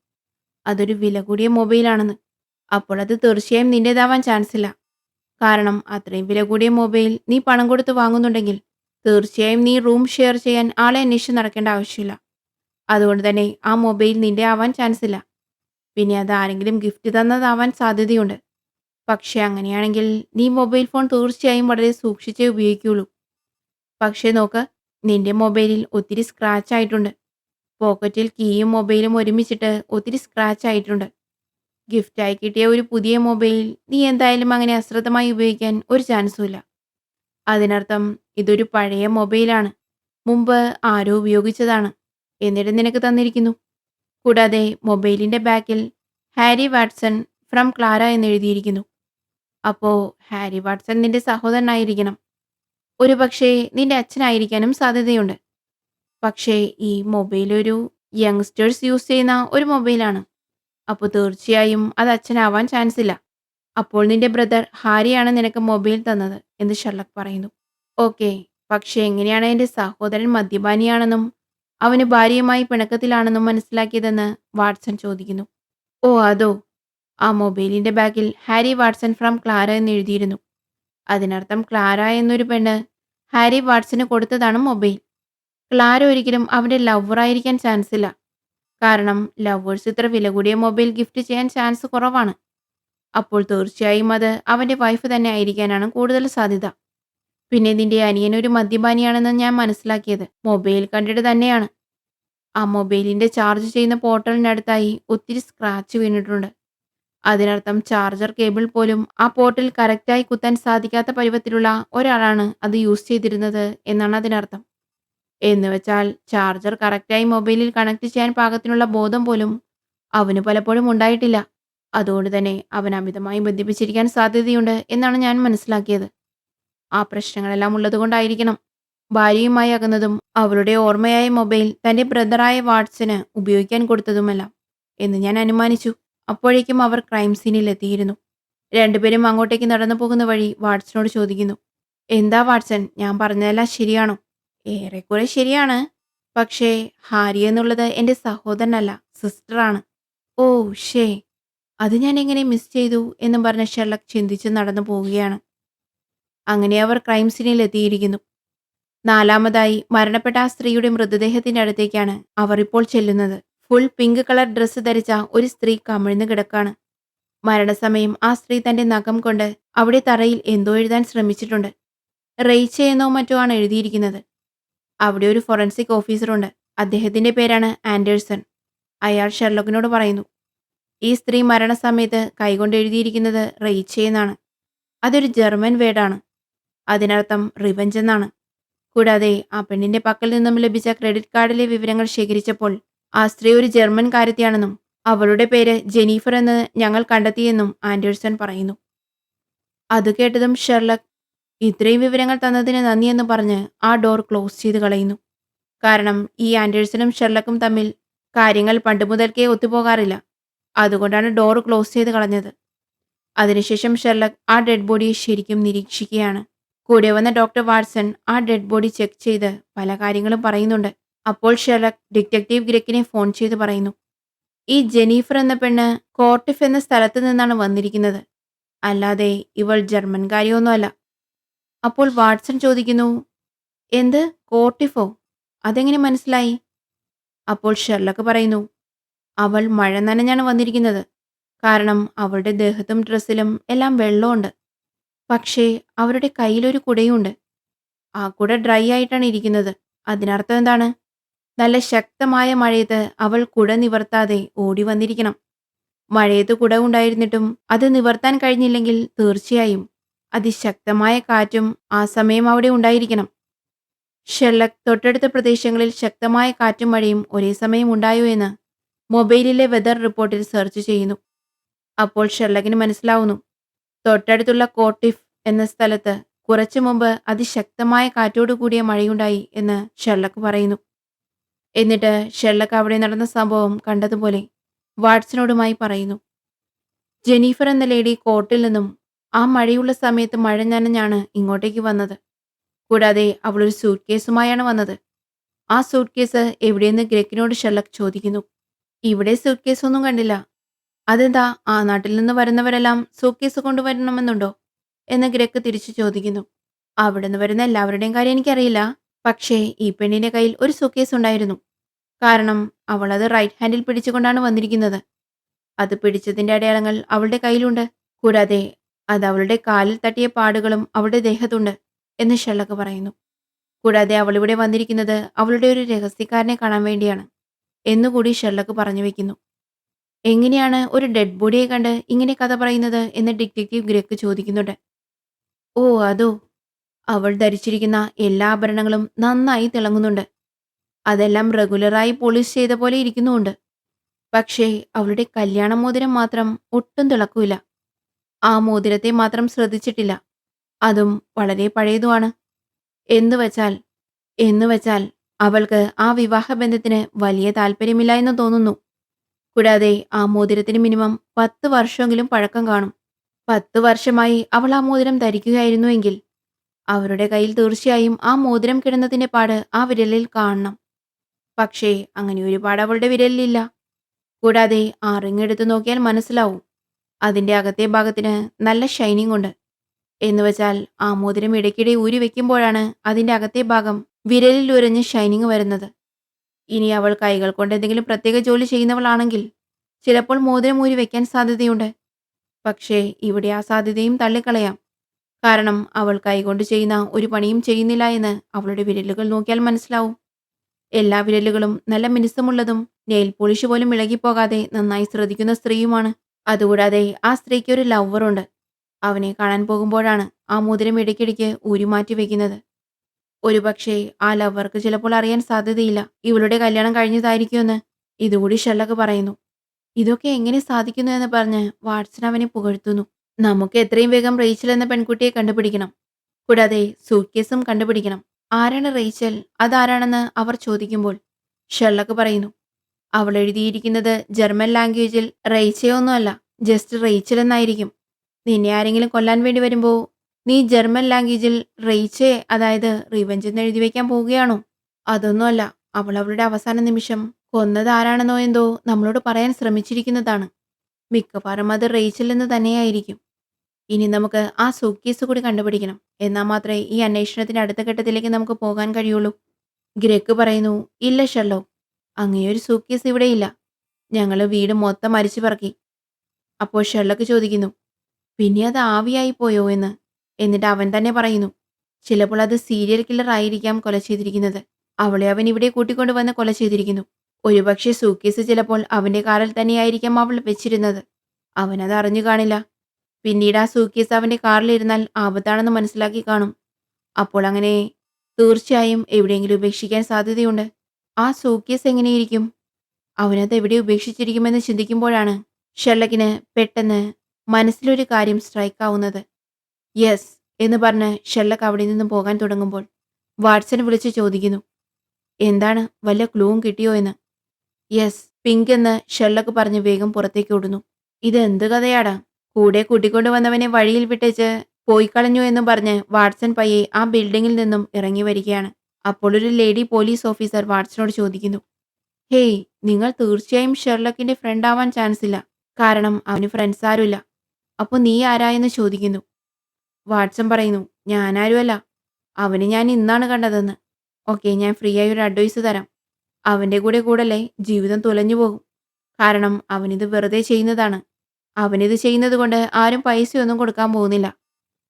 അതൊരു വില കൂടിയ മൊബൈലാണെന്ന്. അപ്പോൾ അത് തീർച്ചയായും നിന്റേതാവാൻ ചാൻസ് ഇല്ല. കാരണം അത്രയും വില കൂടിയ മൊബൈൽ നീ പണം കൊടുത്ത് വാങ്ങുന്നുണ്ടെങ്കിൽ തീർച്ചയായും നീ റൂം ഷെയർ ചെയ്യാൻ ആളെ അന്വേഷിച്ച് നടക്കേണ്ട ആവശ്യമില്ല. അതുകൊണ്ട് തന്നെ ആ മൊബൈൽ നിന്റെ ആവാൻ ചാൻസ് ഇല്ല. പിന്നെ അത് ആരെങ്കിലും ഗിഫ്റ്റ് തന്നതാവാൻ സാധ്യതയുണ്ട്. പക്ഷേ അങ്ങനെയാണെങ്കിൽ നീ മൊബൈൽ ഫോൺ തീർച്ചയായും വളരെ സൂക്ഷിച്ചേ ഉപയോഗിക്കുകയുള്ളൂ. പക്ഷേ നോക്ക്, നിന്റെ മൊബൈലിൽ ഒത്തിരി സ്ക്രാച്ച് ആയിട്ടുണ്ട്. പോക്കറ്റിൽ കീയും മൊബൈലും ഒരുമിച്ചിട്ട് ഒത്തിരി സ്ക്രാച്ച് ആയിട്ടുണ്ട്. ഗിഫ്റ്റായി കിട്ടിയ ഒരു പുതിയ മൊബൈൽ നീ എന്തായാലും അങ്ങനെ അശ്രദ്ധമായി ഉപയോഗിക്കാൻ ഒരു ചാൻസും ഇല്ല. അതിനർത്ഥം ഇതൊരു പഴയ മൊബൈലാണ്, മുമ്പ് ആരോ ഉപയോഗിച്ചതാണ്, എന്നിട്ട് നിനക്ക് തന്നിരിക്കുന്നു. കൂടാതെ മൊബൈലിന്റെ ബാക്കിൽ ഹാരി വാട്സൺ ഫ്രം ക്ലാര എന്ന് എഴുതിയിരിക്കുന്നു. അപ്പോ ഹാരി വാട്സൺ നിന്റെ സഹോദരനായിരിക്കണം. ഒരുപക്ഷേ നിന്റെ അച്ഛനായിരിക്കാനും സാധ്യതയുണ്ട്. പക്ഷേ ഈ മൊബൈൽ ഒരു യങ്സ്റ്റേഴ്സ് യൂസ് ചെയ്യുന്ന ഒരു മൊബൈലാണ്. അപ്പോൾ തീർച്ചയായും അത് അച്ഛനാവാൻ ചാൻസ് ഇല്ല. അപ്പോൾ നിന്റെ ബ്രദർ ഹാരിയാണ് നിനക്ക് മൊബൈൽ തന്നത് എന്ന് ഷെർലക് പറയുന്നു. ഓക്കെ. പക്ഷേ എങ്ങനെയാണ് എന്റെ സഹോദരൻ മദ്യപാനിയാണെന്നും അവന് ഭാര്യയുമായി പിണക്കത്തിലാണെന്നും മനസ്സിലാക്കിയതെന്ന് വാട്സൺ ചോദിക്കുന്നു. ഓ അതോ. ആ മൊബൈലിന്റെ ബാഗിൽ ഹാരി വാട്സൺ ഫ്രം ക്ലാര എന്ന് എഴുതിയിരുന്നു. അതിനർത്ഥം ക്ലാര എന്നൊരു പെണ്ണ് ഹാരി വാട്സന് കൊടുത്തതാണ് മൊബൈൽ. ക്ലാര ഒരിക്കലും അവന്റെ ലവറായിരിക്കാൻ ചാൻസ് ഇല്ല. കാരണം ലവേഴ്സ് ഇത്ര വില കൂടിയ മൊബൈൽ ഗിഫ്റ്റ് ചെയ്യാൻ ചാൻസ് കുറവാണ്. അപ്പോൾ തീർച്ചയായും അത് അവന്റെ വൈഫ് തന്നെ ആയിരിക്കാനാണ് കൂടുതൽ സാധ്യത. പിന്നെ നിന്റെ അനിയൻ ഒരു മദ്യപാനിയാണെന്ന് ഞാൻ മനസ്സിലാക്കിയത് മൊബൈൽ കണ്ടിട്ട് തന്നെയാണ്. ആ മൊബൈലിന്റെ ചാർജ് ചെയ്യുന്ന പോർട്ടലിനടുത്തായി ഒത്തിരി സ്ക്രാച്ച് വീണിട്ടുണ്ട്. അതിനർത്ഥം ചാർജർ കേബിൾ പോലും ആ പോർട്ടിൽ കറക്റ്റായി കുത്താൻ സാധിക്കാത്ത പരുവത്തിലുള്ള ഒരാളാണ് അത് യൂസ് ചെയ്തിരുന്നത് എന്നാണ് അതിനർത്ഥം. എന്നുവെച്ചാൽ ചാർജർ കറക്റ്റായി മൊബൈലിൽ കണക്ട് ചെയ്യാൻ പാകത്തിനുള്ള ബോധം പോലും അവന് പലപ്പോഴും ഉണ്ടായിട്ടില്ല. അതുകൊണ്ട് തന്നെ അവൻ അമിതമായി ബന്ധിപ്പിച്ചിരിക്കാൻ സാധ്യതയുണ്ട് എന്നാണ് ഞാൻ മനസ്സിലാക്കിയത്. ആ പ്രശ്നങ്ങളെല്ലാം ഉള്ളതുകൊണ്ടായിരിക്കണം ഭാര്യയുമായി അകന്നതും അവളുടെ ഓർമ്മയായ മൊബൈൽ തന്റെ ബ്രദറായ വാട്സന് ഉപയോഗിക്കാൻ കൊടുത്തതുമെല്ലാം എന്ന് ഞാൻ അനുമാനിച്ചു. അപ്പോഴേക്കും അവർ ക്രൈം സീനിൽ എത്തിയിരുന്നു. രണ്ടുപേരും അങ്ങോട്ടേക്ക് നടന്നു പോകുന്ന വഴി വാട്സനോട് ചോദിക്കുന്നു. എന്താ വാട്സൺ, ഞാൻ പറഞ്ഞതെല്ലാം ശരിയാണോ? ഏറെക്കുറെ ശരിയാണ്. പക്ഷേ ഹാരി എന്നുള്ളത് എന്റെ സഹോദരനല്ല, സിസ്റ്ററാണ്. ഓ ഷേ, അത് ഞാൻ എങ്ങനെ മിസ് ചെയ്തു എന്നും പറഞ്ഞ ഷെർലക് ചിന്തിച്ച് നടന്നു പോവുകയാണ്. അങ്ങനെ അവർ ക്രൈം സീനിൽ എത്തിയിരിക്കുന്നു. നാലാമതായി മരണപ്പെട്ട ആ സ്ത്രീയുടെ മൃതദേഹത്തിന്റെ അടുത്തേക്കാണ് അവർ ഇപ്പോൾ ചെല്ലുന്നത്. ഫുൾ പിങ്ക് കളർ ഡ്രസ്സ് ധരിച്ച ഒരു സ്ത്രീ കമിഴ്ന്നു കിടക്കാണ്. മരണസമയം ആ സ്ത്രീ തന്റെ നഖം കൊണ്ട് അവിടെ തറയിൽ എന്തോ എഴുതാൻ ശ്രമിച്ചിട്ടുണ്ട്. റെയ്ച്ച എന്നോ മറ്റോ ആണ് എഴുതിയിരിക്കുന്നത്. അവിടെ ഒരു ഫോറൻസിക് ഓഫീസറുണ്ട്. അദ്ദേഹത്തിന്റെ പേരാണ് ആൻഡേഴ്സൺ. അയാൾ ഷെർലക്കിനോട് പറയുന്നു, ഈ സ്ത്രീ മരണസമയത്ത് കൈകൊണ്ട് എഴുതിയിരിക്കുന്നത് റെയ്ച്ച എന്നാണ്. അതൊരു ജർമ്മൻ വേർഡാണ്. അതിനർത്ഥം റിവഞ്ച് എന്നാണ്. കൂടാതെ ആ പെണ്ണിന്റെ പക്കൽ നിന്നും ലഭിച്ച ക്രെഡിറ്റ് കാർഡിലെ വിവരങ്ങൾ ശേഖരിച്ചപ്പോൾ ആ സ്ത്രീ ഒരു ജർമ്മൻ കാര്യത്തിയാണെന്നും അവളുടെ പേര് ജെനീഫർ എന്ന് ഞങ്ങൾ കണ്ടെത്തിയെന്നും ആൻഡേഴ്സൺ പറയുന്നു. അത് കേട്ടതും ഷെർലക് ഇത്രയും വിവരങ്ങൾ തന്നതിന് നന്ദിയെന്ന് പറഞ്ഞ് ആ ഡോർ ക്ലോസ് ചെയ്ത് കളയുന്നു. കാരണം ഈ ആൻഡേഴ്സണും ഷെർലക്കും തമ്മിൽ കാര്യങ്ങൾ പണ്ട് മുതൽക്കേ ഒത്തുപോകാറില്ല. അതുകൊണ്ടാണ് ഡോർ ക്ലോസ് ചെയ്ത് കളഞ്ഞത്. അതിനുശേഷം ഷെർലക് ആ ഡെഡ് ബോഡിയെ ശരിക്കും നിരീക്ഷിക്കുകയാണ്. കൂടെ വന്ന ഡോക്ടർ വാട്സൺ ആ ഡെഡ് ബോഡി ചെക്ക് ചെയ്ത് പല കാര്യങ്ങളും പറയുന്നുണ്ട്. അപ്പോൾ ഷെർലക് ഡിറ്റക്റ്റീവ് ഗ്രെക്കിനെ ഫോൺ ചെയ്ത് പറയുന്നു, ഈ ജെനീഫർ എന്ന പെണ്ണ് കോർട്ടിഫ് എന്ന സ്ഥലത്ത് നിന്നാണ് വന്നിരിക്കുന്നത്. അല്ലാതെ ഇവൾ ജർമ്മൻകാരിയൊന്നുമല്ല. അപ്പോൾ വാട്സൺ ചോദിക്കുന്നു, എന്ത് കോർട്ടിഫോ? അതെങ്ങനെ മനസ്സിലായി? അപ്പോൾ ഷെർലക് പറയുന്നു, അവൾ മഴ നനഞ്ഞാണ് വന്നിരിക്കുന്നത്. കാരണം അവളുടെ ദേഹത്തും ഡ്രസ്സിലും എല്ലാം വെള്ളമുണ്ട്. പക്ഷേ അവരുടെ കയ്യിലൊരു കുടയുണ്ട്. ആ കുട ഡ്രൈ ആയിട്ടാണ് ഇരിക്കുന്നത്. അതിനർത്ഥം എന്താണ്? നല്ല ശക്തമായ മഴയത്ത് അവൾ കുട നിവർത്താതെ ഓടി വന്നിരിക്കണം. മഴയത്ത് കുട ഉണ്ടായിരുന്നിട്ടും അത് നിവർത്താൻ കഴിഞ്ഞില്ലെങ്കിൽ തീർച്ചയായും അതിശക്തമായ കാറ്റും ആ സമയം അവിടെ ഉണ്ടായിരിക്കണം. ഷെർലക് തൊട്ടടുത്ത പ്രദേശങ്ങളിൽ ശക്തമായ കാറ്റും മഴയും ഒരേ സമയം ഉണ്ടായോ എന്ന് മൊബൈലിലെ വെതർ റിപ്പോർട്ടിൽ സെർച്ച് ചെയ്യുന്നു. അപ്പോൾ ഷെർലക്കിന് മനസ്സിലാവുന്നു, തൊട്ടടുത്തുള്ള കോർട്ടിഫ് എന്ന സ്ഥലത്ത് കുറച്ചു മുമ്പ് അതിശക്തമായ കാറ്റോടു കൂടിയ മഴയുണ്ടായി എന്ന് ഷെർലക്ക് പറയുന്നു. എന്നിട്ട് ഷെർലക്ക് അവിടെ നടന്ന സംഭവം കണ്ടതുപോലെ വാട്സനോടുമായി പറയുന്നു. ജെനീഫർ എന്ന ലേഡി കോർട്ടിൽ നിന്നും ആ മഴയുള്ള സമയത്ത് മഴ നനഞ്ഞാണ് ഇങ്ങോട്ടേക്ക് വന്നത്. കൂടാതെ അവളൊരു സൂട്ട് കേസുമായാണ് വന്നത്. ആ സൂട്ട് കേസ് എവിടെയെന്ന് ഗ്രെക്കിനോട് ഷെർലക് ചോദിക്കുന്നു. ഇവിടെ സൂട്ട് കേസ് ഒന്നും കണ്ടില്ല. അതെന്താ, ആ നാട്ടിൽ നിന്ന് വരുന്നവരെല്ലാം സൂട്ട് കേസ് കൊണ്ടുവരണമെന്നുണ്ടോ എന്ന് ഗ്രെക്ക് തിരിച്ചു ചോദിക്കുന്നു. അവിടെ നിന്ന് വരുന്ന എല്ലാവരുടെയും കാര്യം എനിക്കറിയില്ല. പക്ഷേ ഈ പെണ്ണിന്റെ കയ്യിൽ ഒരു സൂട്ട് കേസ് ഉണ്ടായിരുന്നു. കാരണം അവൾ അത് റൈറ്റ് ഹാൻഡിൽ പിടിച്ചുകൊണ്ടാണ് വന്നിരിക്കുന്നത്. അത് പിടിച്ചതിന്റെ അടയാളങ്ങൾ അവളുടെ കയ്യിലുണ്ട്. കൂടാതെ അത് അവളുടെ കാലിൽ തട്ടിയ പാടുകളും അവളുടെ ദേഹത്തുണ്ട് എന്ന് ഷെർലക്ക് പറയുന്നു. കൂടാതെ അവൾ ഇവിടെ വന്നിരിക്കുന്നത് അവളുടെ ഒരു രഹസ്യക്കാരനെ കാണാൻ വേണ്ടിയാണ് എന്നുകൂടി ഷെർലക്ക് പറഞ്ഞു വെക്കുന്നു. എങ്ങനെയാണ് ഒരു ഡെഡ് ബോഡിയെ കണ്ട് ഇങ്ങനെ കഥ പറയുന്നത് എന്ന് ഡിറ്റക്റ്റീവ് ഗ്രെക്ക് ചോദിക്കുന്നുണ്ട്. ഓ അതോ, അവൾ ധരിച്ചിരിക്കുന്ന എല്ലാ ആഭരണങ്ങളും നന്നായി തിളങ്ങുന്നുണ്ട്. അതെല്ലാം റെഗുലറായി പോളിഷ് ചെയ്ത പോലെ ഇരിക്കുന്നുമുണ്ട്. പക്ഷേ അവളുടെ കല്യാണ മോതിരം മാത്രം ഒട്ടും തിളക്കൂല. ആ മോതിരത്തെ മാത്രം ശ്രദ്ധിച്ചിട്ടില്ല. അതും വളരെ പഴയതുമാണ്. എന്നുവച്ചാൽ എന്നുവച്ചാൽ അവൾക്ക് ആ വിവാഹബന്ധത്തിന് വലിയ താല്പര്യമില്ല എന്ന് തോന്നുന്നു. കൂടാതെ ആ മോതിരത്തിന് മിനിമം 10 വർഷമെങ്കിലും പഴക്കം കാണും. 10 വർഷമായി അവൾ ആ മോതിരം ധരിക്കുകയായിരുന്നുവെങ്കിൽ അവരുടെ കയ്യിൽ തീർച്ചയായും ആ മോതിരം കിടന്നതിന്റെ പാട് ആ വിരലിൽ കാണണം. പക്ഷേ അങ്ങനെ ഒരു പാട് അവളുടെ വിരലിലില്ല. കൂടാതെ ആ റിങ് എടുത്തു നോക്കിയാൽ മനസ്സിലാവും. അതിന്റെ അകത്തെ ഭാഗത്തിന് നല്ല ഷൈനിങ് ഉണ്ട്. എന്നുവച്ചാൽ ആ മോതിരം ഇടയ്ക്കിടെ ഊരി വെക്കുമ്പോഴാണ് അതിന്റെ അകത്തെ ഭാഗം വിരലിൽ ഉരഞ്ഞ് ഷൈനിങ് വരുന്നത്. ഇനി അവൾ കൈകൾ കൊണ്ട് എന്തെങ്കിലും പ്രത്യേക ജോലി ചെയ്യുന്നവളാണെങ്കിൽ ചിലപ്പോൾ മോതിരം ഊരി വെക്കാൻ സാധ്യതയുണ്ട്. പക്ഷേ ഇവിടെ ആ സാധ്യതയും തള്ളിക്കളയാം. കാരണം അവൾ കൈകൊണ്ട് ചെയ്യുന്ന ഒരു പണിയും ചെയ്യുന്നില്ല എന്ന് അവളുടെ വിരലുകൾ നോക്കിയാൽ മനസ്സിലാവും. എല്ലാ വിരലുകളും നല്ല മിനുസമുള്ളതും നെയിൽ പോളിഷ് പോലും ഇളകിപ്പോകാതെ നന്നായി ശ്രദ്ധിക്കുന്ന സ്ത്രീയുമാണ്. അതുകൂടാതെ ആ സ്ത്രീക്ക് ഒരു ലവറുണ്ട്. അവനെ കാണാൻ പോകുമ്പോഴാണ് ആ മോതിരം ഇടയ്ക്കിടയ്ക്ക് ഊരിമാറ്റി വെക്കുന്നത്. ഒരുപക്ഷേ ആ ലവർക്ക് ചിലപ്പോൾ അറിയാൻ സാധ്യതയില്ല ഇവളുടെ കല്യാണം കഴിഞ്ഞതായിരിക്കുമെന്ന്. ഇതുകൂടി ഷെർലക്ക് പറയുന്നു. ഇതൊക്കെ എങ്ങനെ സാധിക്കുന്നു എന്ന് പറഞ്ഞ് വാട്സൺ അവനെ പുകഴ്ത്തുന്നു. നമുക്ക് എത്രയും വേഗം റേച്ചൽ എന്ന പെൺകുട്ടിയെ കണ്ടുപിടിക്കണം. കൂടാതെ സൂട്ട്കേസും കണ്ടുപിടിക്കണം. ആരാണ് റേച്ചൽ? അതാരാണെന്ന് അവർ ചോദിക്കുമ്പോൾ ഷെർലക്ക് പറയുന്നു. അവൾ എഴുതിയിരിക്കുന്നത് ജർമ്മൻ ലാംഗ്വേജിൽ റേച്ചയൊന്നുമല്ല, ജസ്റ്റ് റേച്ചൽ എന്നായിരിക്കും. നിന്നെ ആരെങ്കിലും കൊല്ലാൻ വേണ്ടി വരുമ്പോൾ നീ ജർമ്മൻ ലാംഗ്വേജിൽ റേച്ചെ, അതായത് റിവെഞ്ച് എന്ന് എഴുതി വെക്കാൻ പോവുകയാണോ? അതൊന്നുമല്ല. അവൾ അവളുടെ അവസാന നിമിഷം കൊന്നത് ആരാണെന്നോ എന്തോ നമ്മളോട് പറയാൻ ശ്രമിച്ചിരിക്കുന്നതാണ്. മിക്കവാറും അത് റേച്ചൽ എന്ന് തന്നെയായിരിക്കും. ഇനി നമുക്ക് ആ സൂട്ട്കേസ് കൂടി കണ്ടുപിടിക്കണം. എന്നാൽ മാത്രമേ ഈ അന്വേഷണത്തിന്റെ അടുത്ത ഘട്ടത്തിലേക്ക് നമുക്ക് പോകാൻ കഴിയുള്ളൂ. ഗ്രെഗ് പറയുന്നു. ഇല്ല ഷെർലോക്ക്, അങ്ങനെയൊരു സൂട്ട്കേസ് ഇവിടെയില്ല. ഞങ്ങൾ വീട് മൊത്തം അരിച്ചു പറക്കി. അപ്പോൾ ഷെർലക്ക് ചോദിക്കുന്നു, പിന്നെ അത് ആവിയായി പോയോ എന്ന്. എന്നിട്ട് അവൻ തന്നെ പറയുന്നു, ചിലപ്പോൾ അത് സീരിയൽ കില്ലർ ആയിരിക്കാം കൊല ചെയ്തിരിക്കുന്നത്. അവളെ അവൻ ഇവിടെ കൂട്ടിക്കൊണ്ടുവന്ന് കൊല ചെയ്തിരിക്കുന്നു. ഒരുപക്ഷെ സൂട്ട്കേസ് ചിലപ്പോൾ അവന്റെ കാറിൽ തന്നെയായിരിക്കാം അവൾ വെച്ചിരുന്നത്. അവനത് അറിഞ്ഞു കാണില്ല. പിന്നീട് ആ സൂട്ട്കേസ് അവന്റെ കാറിലിരുന്നാൽ ആപത്താണെന്ന് മനസ്സിലാക്കി കാണും. അപ്പോൾ അങ്ങനെ തീർച്ചയായും എവിടെയെങ്കിലും ഉപേക്ഷിക്കാൻ സാധ്യതയുണ്ട്. ആ സൂട്ട്കേസ് എങ്ങനെയിരിക്കും? അവനത് എവിടെ ഉപേക്ഷിച്ചിരിക്കുമെന്ന് ചിന്തിക്കുമ്പോഴാണ് ഷെർലക്കിന് പെട്ടെന്ന് മനസ്സിലൊരു കാര്യം സ്ട്രൈക്ക് ആവുന്നത്. യെസ് എന്ന് പറഞ്ഞ് ഷെർലക്ക് അവിടെ നിന്നും പോകാൻ തുടങ്ങുമ്പോൾ വാട്സൺ വിളിച്ച് ചോദിക്കുന്നു, എന്താണ്, വല്ല ക്ലൂവും കിട്ടിയോ എന്ന്. യെസ്, പിങ്ക് എന്ന് ഷെർലക്ക് പറഞ്ഞ് വേഗം പുറത്തേക്ക് ഓടുന്നു. ഇത് എന്ത് കഥയാടാ? കൂടെ കൂട്ടിക്കൊണ്ടുവന്നവനെ വഴിയിൽ വിട്ടേച്ച് പോയിക്കളഞ്ഞു എന്ന് പറഞ്ഞ് വാട്സൺ പയ്യെ ആ ബിൽഡിങ്ങിൽ നിന്നും ഇറങ്ങി വരികയാണ്. അപ്പോൾ ഒരു ലേഡി പോലീസ് ഓഫീസർ വാട്സണോട് ചോദിക്കുന്നു, ഹേയ്, നിങ്ങൾ തീർച്ചയായും ഷെർലക്കിന്റെ ഫ്രണ്ട് ആവാൻ ചാൻസ് ഇല്ല. കാരണം അവന് ഫ്രണ്ട്സ് ആരുമില്ല. അപ്പോൾ നീ ആരാ എന്ന് ചോദിക്കുന്നു. വാട്സൺ പറയുന്നു, ഞാനാരുമല്ല. അവനെ ഞാൻ ഇന്നാണ് കണ്ടതെന്ന്. ഓക്കെ, ഞാൻ ഫ്രീ ആയി ഒരു അഡ്വൈസ് തരാം. അവന്റെ കൂടെ കൂടല്ലേ ജീവിതം തുലഞ്ഞു പോകും. കാരണം അവനിത് വെറുതെ ചെയ്യുന്നതാണ്. അവനിത് ചെയ്യുന്നത് കൊണ്ട് ആരും പൈസയൊന്നും കൊടുക്കാൻ പോകുന്നില്ല.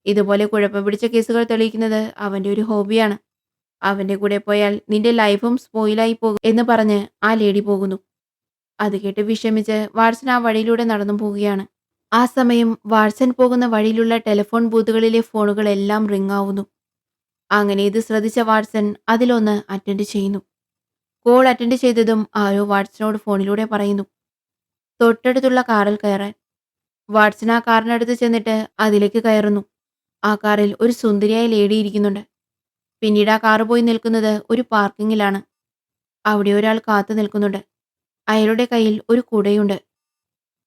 ഇതുപോലെ കുഴപ്പം പിടിച്ച കേസുകൾ തെളിയിക്കുന്നത് അവന്റെ ഒരു ഹോബിയാണ്. അവന്റെ കൂടെ പോയാൽ നിന്റെ ലൈഫും സ്പോയിലായി പോകും എന്ന് പറഞ്ഞ് ആ ലേഡി പോകുന്നു. അത് കേട്ട് വിഷമിച്ച് വാട്സൺ ആ വഴിയിലൂടെ നടന്നു പോവുകയാണ്. ആ സമയം വാട്സൺ പോകുന്ന വഴിയിലുള്ള ടെലിഫോൺ ബൂത്തുകളിലെ ഫോണുകളെല്ലാം റിംഗ് ആവുന്നു. അങ്ങനെ ഇത് ശ്രദ്ധിച്ച വാട്സൺ അതിലൊന്ന് അറ്റൻഡ് ചെയ്യുന്നു. കോൾ അറ്റൻഡ് ചെയ്തതും ആരോ വാട്സണോട് ഫോണിലൂടെ പറയുന്നു, തൊട്ടടുത്തുള്ള കാറിൽ കയറാൻ. വാട്സൺ ആ കാറിനടുത്ത് ചെന്നിട്ട് അതിലേക്ക് കയറുന്നു. ആ കാറിൽ ഒരു സുന്ദരിയായ ലേഡി ഇരിക്കുന്നുണ്ട്. പിന്നീട് ആ കാറ് പോയി നിൽക്കുന്നത് ഒരു പാർക്കിങ്ങിലാണ്. അവിടെ ഒരാൾ കാത്തു നിൽക്കുന്നുണ്ട്. അയാളുടെ കയ്യിൽ ഒരു കുടയുണ്ട്.